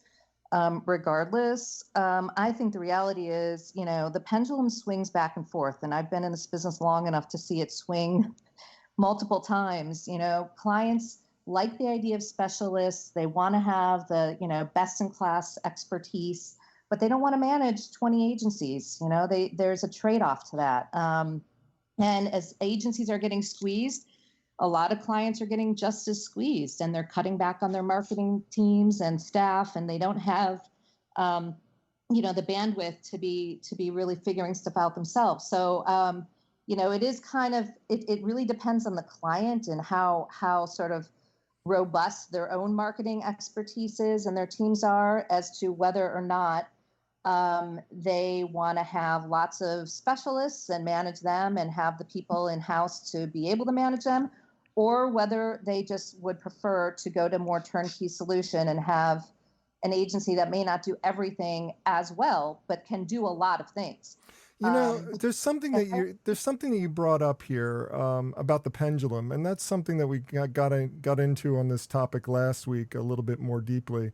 C: Regardless, I think the reality is, the pendulum swings back and forth, and I've been in this business long enough to see it swing multiple times. Clients like the idea of specialists. They want to have the, best in class expertise, but they don't want to manage 20 agencies. There's a trade-off to that. And as agencies are getting squeezed, a lot of clients are getting just as squeezed, and they're cutting back on their marketing teams and staff, and they don't have, the bandwidth to be really figuring stuff out themselves. So, it is kind of, it really depends on the client and how sort of robust their own marketing expertise is and their teams are as to whether or not they want to have lots of specialists and manage them and have the people in-house to be able to manage them, or whether they just would prefer to go to more turnkey solution and have an agency that may not do everything as well, but can do a lot of things.
A: There's something that you brought up here about the pendulum, and that's something that we got into on this topic last week a little bit more deeply.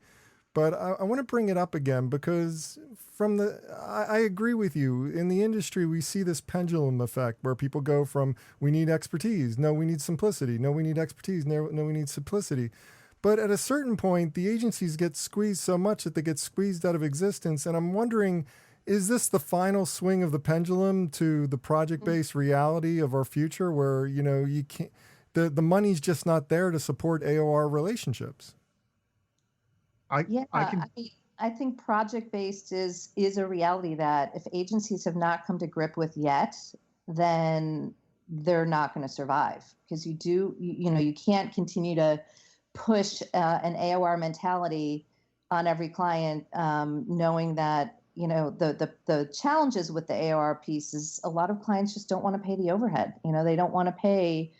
A: But I want to bring it up again because I agree with you. In the industry, we see this pendulum effect where people go from, we need expertise, no, we need simplicity, no, we need expertise, no, we need simplicity. But at a certain point, the agencies get squeezed so much that they get squeezed out of existence. And I'm wondering, is this the final swing of the pendulum to the project-based reality of our future where, you can't, the money's just not there to support AOR relationships?
C: I think project-based is a reality that if agencies have not come to grip with yet, then they're not going to survive, because you can't continue to push an AOR mentality on every client, knowing that, the challenges with the AOR piece is a lot of clients just don't want to pay the overhead. They don't want to pay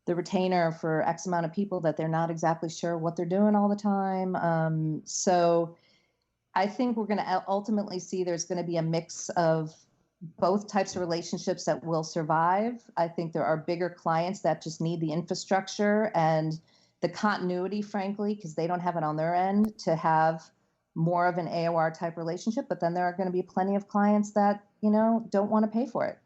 C: the retainer for X amount of people that they're not exactly sure what they're doing all the time. So I think we're going to ultimately see there's going to be a mix of both types of relationships that will survive. I think there are bigger clients that just need the infrastructure and the continuity, frankly, because they don't have it on their end to have more of an AOR type relationship. But then there are going to be plenty of clients that, don't want to pay for it.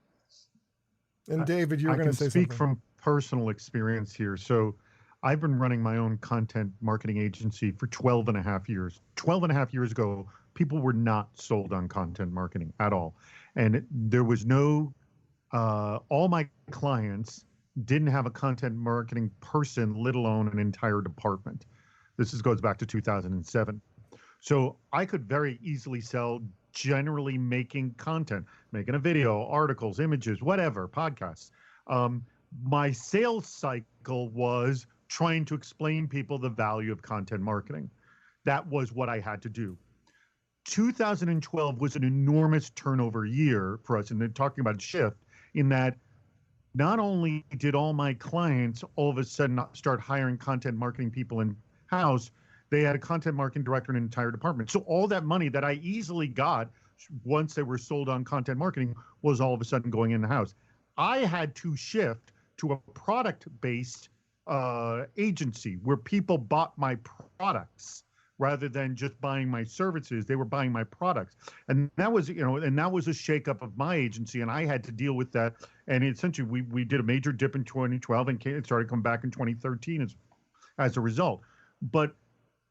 A: And David, you're going to say something.
D: I can speak from personal experience here. So I've been running my own content marketing agency for 12 and a half years. 12 and a half years ago, people were not sold on content marketing at all. And there was no, all my clients didn't have a content marketing person, let alone an entire department. Goes back to 2007. So I could very easily sell generally making content, making a video, articles, images, whatever, podcasts. My sales cycle was trying to explain people the value of content marketing. That was what I had to do. 2012 was an enormous turnover year for us, and then talking about shift in that not only did all my clients all of a sudden start hiring content marketing people in-house, they had a content marketing director and an entire department. So all that money that I easily got once they were sold on content marketing was all of a sudden going in the house. I had to shift to a product-based agency where people bought my products rather than just buying my services. They were buying my products. And that was, a shakeup of my agency, and I had to deal with that. And essentially we did a major dip in 2012 and it started coming back in 2013 as a result. But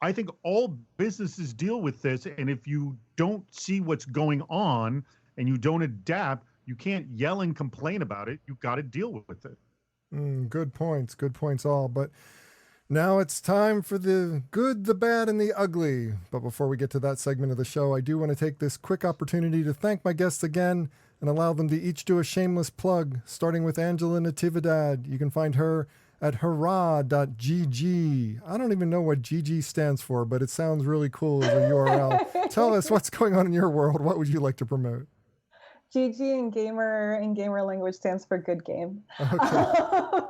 D: I think all businesses deal with this, and if you don't see what's going on and you don't adapt, you can't yell and complain about it. You've got to deal with it.
A: Good points all. But now it's time for the good, the bad, and the ugly. But before we get to that segment of the show, I do want to take this quick opportunity to thank my guests again and allow them to each do a shameless plug, starting with Angela Natividad. You can find her at hurrah.gg. I don't even know what GG stands for, but it sounds really cool as a URL. Tell us what's going on in your world. What would you like to promote?
B: GG in gamer language stands for good game.
A: Okay.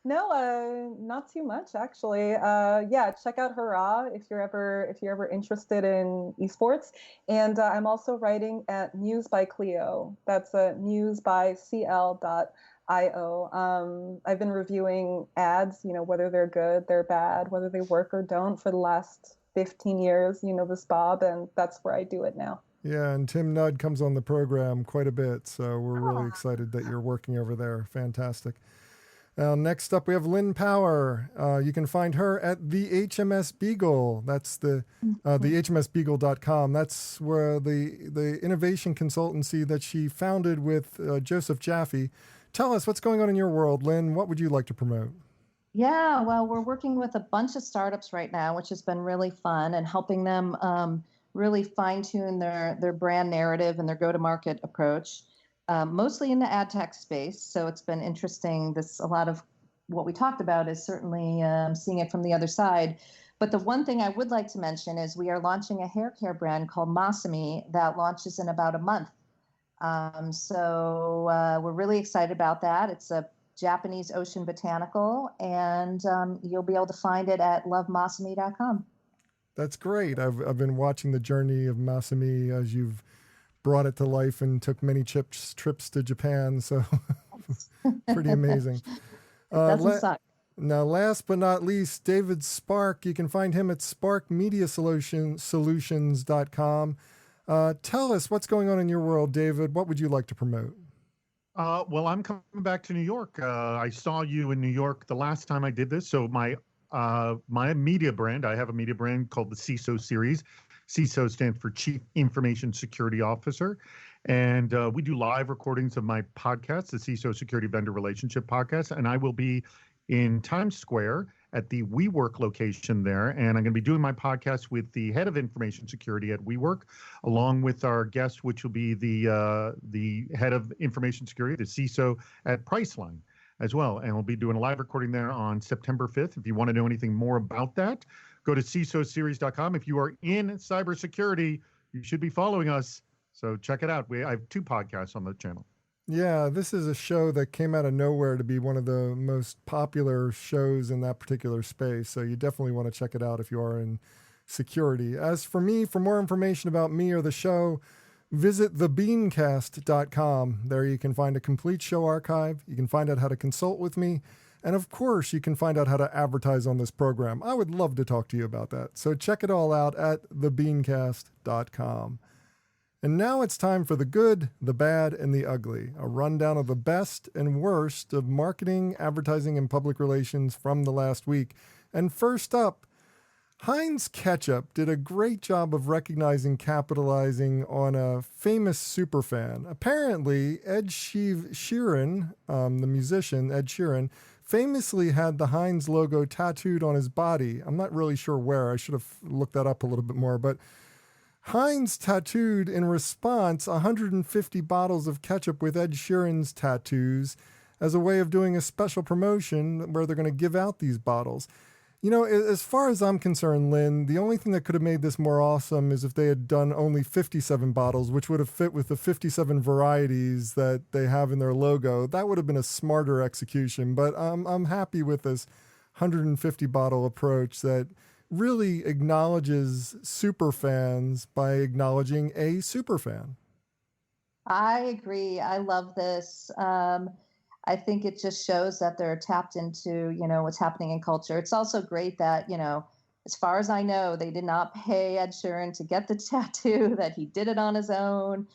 B: No, not too much actually. Yeah, check out Hurrah if you're ever interested in esports. And I'm also writing at Muse by Clio. That's Muse by CL.io. I've been reviewing ads, whether they're good, they're bad, whether they work or don't for the last 15 years. You know this, Bob, and that's where I do it now.
A: Yeah, and Tim Nudd comes on the program quite a bit, so we're really excited that you're working over there. Fantastic. Next up, we have Lynn Power. You can find her at the HMS Beagle. That's the HMSBeagle.com. That's where the innovation consultancy that she founded with Joseph Jaffe. Tell us what's going on in your world, Lynn. What would you like to promote?
C: Yeah, well, we're working with a bunch of startups right now, which has been really fun, and helping them really fine-tune their brand narrative and their go-to-market approach. Mostly in the ad tech space. So it's been interesting. A lot of what we talked about is certainly seeing it from the other side. But the one thing I would like to mention is we are launching a hair care brand called Masami that launches in about a month. So we're really excited about that. It's a Japanese ocean botanical, and you'll be able to find it at lovemasami.com.
A: That's great. I've been watching the journey of Masami as you've brought it to life and took many trips to Japan. So pretty amazing.
C: It doesn't suck.
A: Now, last but not least, David Spark. You can find him at sparkmediasolutions.com. Tell us what's going on in your world, David. What would you like to promote?
D: Well, I'm coming back to New York. I saw you in New York the last time I did this. So my media brand, I have a media brand called the CISO series. CISO stands for Chief Information Security Officer. And we do live recordings of my podcast, the CISO Security Vendor Relationship Podcast. And I will be in Times Square at the WeWork location there. And I'm going to be doing my podcast with the head of information security at WeWork, along with our guest, which will be the head of information security, the CISO at Priceline as well. And we'll be doing a live recording there on September 5th. If you want to know anything more about that, go to CISOseries.com. If you are in cybersecurity, you should be following us. So check it out. I have 2 podcasts on the channel.
A: Yeah, this is a show that came out of nowhere to be one of the most popular shows in that particular space. So you definitely want to check it out if you are in security. As for me, for more information about me or the show, visit thebeancast.com. There you can find a complete show archive. You can find out how to consult with me. And of course, you can find out how to advertise on this program. I would love to talk to you about that. So check it all out at thebeancast.com. And now it's time for the good, the bad, and the ugly, a rundown of the best and worst of marketing, advertising, and public relations from the last week. And first up, Heinz Ketchup did a great job of capitalizing on a famous superfan. Apparently, Ed Sheeran, the musician Ed Sheeran, famously had the Heinz logo tattooed on his body. I'm not really sure where. I should have looked that up a little bit more, but Heinz tattooed in response 150 bottles of ketchup with Ed Sheeran's tattoos as a way of doing a special promotion where they're going to give out these bottles. You know, as far as I'm concerned, Lynn, the only thing that could have made this more awesome is if they had done only 57 bottles, which would have fit with the 57 varieties that they have in their logo. That would have been a smarter execution, but I'm happy with this 150 bottle approach that really acknowledges super fans by acknowledging a super fan.
C: I agree. I love this. I think it just shows that they're tapped into, what's happening in culture. It's also great that, as far as I know, they did not pay Ed Sheeran to get the tattoo, that he did it on his own,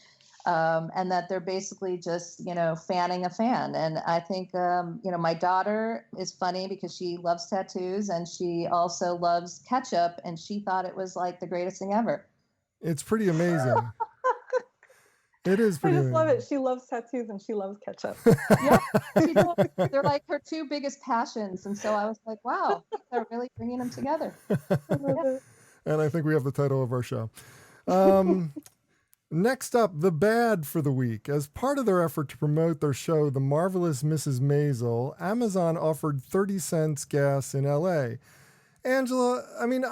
C: and that they're basically just, fanning a fan. And I think, my daughter is funny because she loves tattoos and she also loves ketchup, and she thought it was like the greatest thing ever.
A: It's pretty amazing. It is pretty amazing.
B: Love it. She loves tattoos and she loves ketchup.
C: Yeah, they're like her 2 biggest passions. And so I was like, wow, they're really bringing them together. Yeah.
A: And I think we have the title of our show. Next up, the bad for the week. As part of their effort to promote their show, The Marvelous Mrs. Maisel, Amazon offered 30 cents gas in LA. Angela, I mean,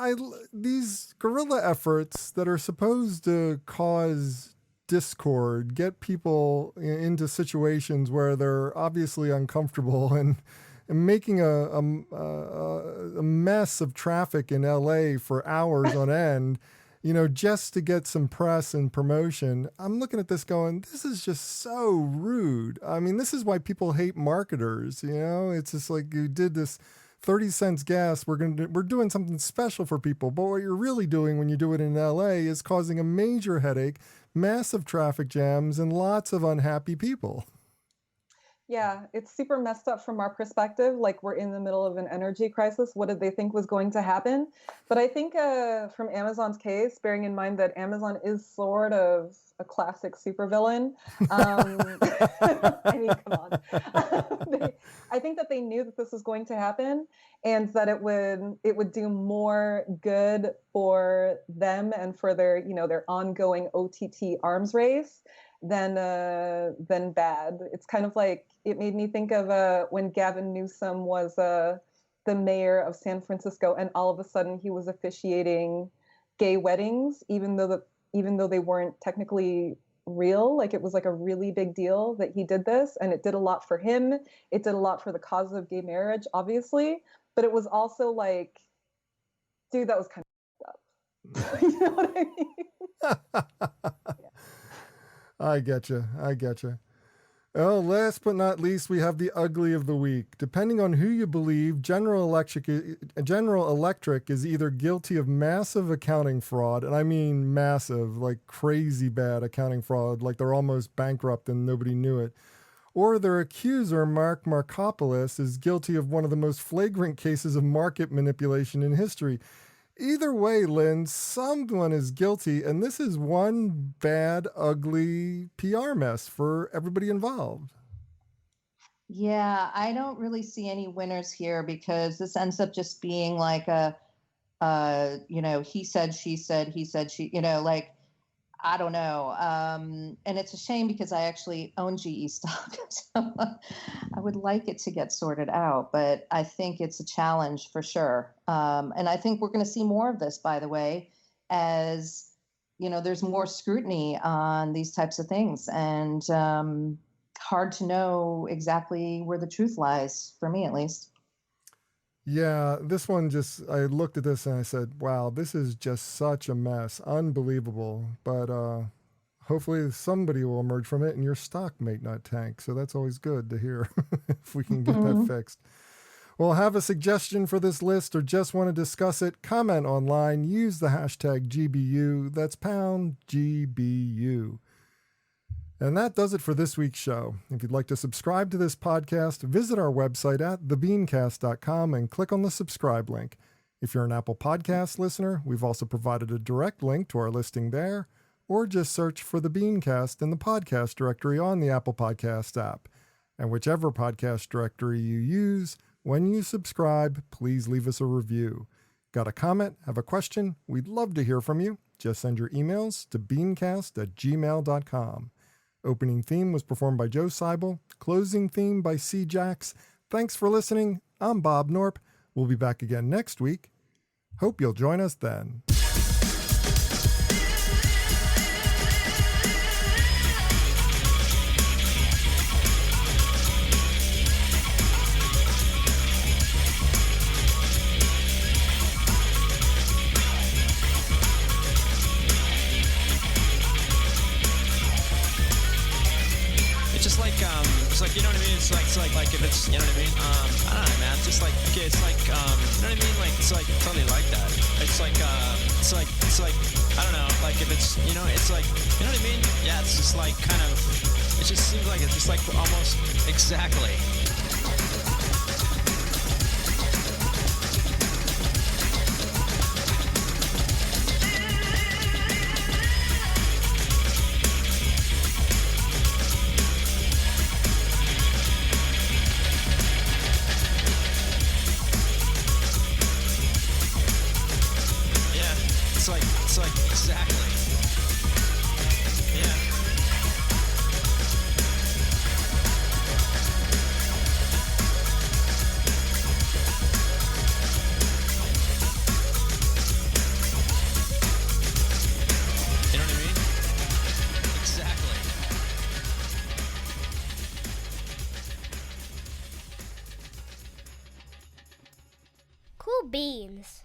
A: these guerrilla efforts that are supposed to cause discord, get people into situations where they're obviously uncomfortable making a mess of traffic in LA for hours on end, just to get some press and promotion. I'm looking at this going, this is just so rude. I mean, this is why people hate marketers. It's just like, you did this 30 cents gas. We're doing something special for people. But what you're really doing when you do it in LA is causing a major headache, massive traffic jams, and lots of unhappy people.
B: Yeah, it's super messed up from our perspective. Like, we're in the middle of an energy crisis. What did they think was going to happen? But I think from Amazon's case, bearing in mind that Amazon is sort of a classic supervillain. I mean, come on. I think that they knew that this was going to happen, and that it would do more good for them and for their ongoing OTT arms race than bad. It's kind of like, it made me think of when Gavin Newsom was the mayor of San Francisco, and all of a sudden he was officiating gay weddings, even though they weren't technically real. Like, it was like a really big deal that he did this, and it did a lot for him. It did a lot for the cause of gay marriage, obviously, but it was also like, dude, that was kind of up. You know what I mean? Yeah.
A: I get you. Oh, last but not least, we have the ugly of the week. Depending on who you believe, General Electric is either guilty of massive accounting fraud, and I mean massive, like crazy bad accounting fraud, like they're almost bankrupt and nobody knew it, or their accuser, Mark Markopoulos, is guilty of one of the most flagrant cases of market manipulation in history. Either way, Lynn, someone is guilty, and this is one bad, ugly PR mess for everybody involved.
C: Yeah, I don't really see any winners here, because this ends up just being like he said, she said, he said, she, like, I don't know. And it's a shame, because I actually own GE stock. So I would like it to get sorted out, but I think it's a challenge for sure. And I think we're going to see more of this, by the way, as, there's more scrutiny on these types of things, and hard to know exactly where the truth lies, for me at least.
A: Yeah, this one I looked at this and I said, wow, this is just such a mess. Unbelievable. But hopefully somebody will emerge from it and your stock may not tank. So that's always good to hear if we can get that fixed. Well, have a suggestion for this list or just want to discuss it, comment online, use the hashtag GBU. That's #GBU. And that does it for this week's show. If you'd like to subscribe to this podcast, visit our website at thebeancast.com and click on the subscribe link. If you're an Apple Podcast listener, we've also provided a direct link to our listing there, or just search for the BeanCast in the podcast directory on the Apple Podcast app. And whichever podcast directory you use, when you subscribe, please leave us a review. Got a comment? Have a question? We'd love to hear from you. Just send your emails to beancast@gmail.com. Opening theme was performed by Joe Seibel. Closing theme by C. Jax. Thanks for listening. I'm Bob Norp. We'll be back again next week. Hope you'll join us then.
E: You know what I mean? It's like if it's, you know what I mean? I don't know, man. Just like, okay, it's like, you know what I mean? Like, it's like totally like that. It's like, I don't know, like if it's, it's like, you know what I mean? Yeah, it's just like kind of, it just seems like it's just like almost exactly. It's like exactly. Yeah. You know what I mean? Exactly.
F: Cool beans.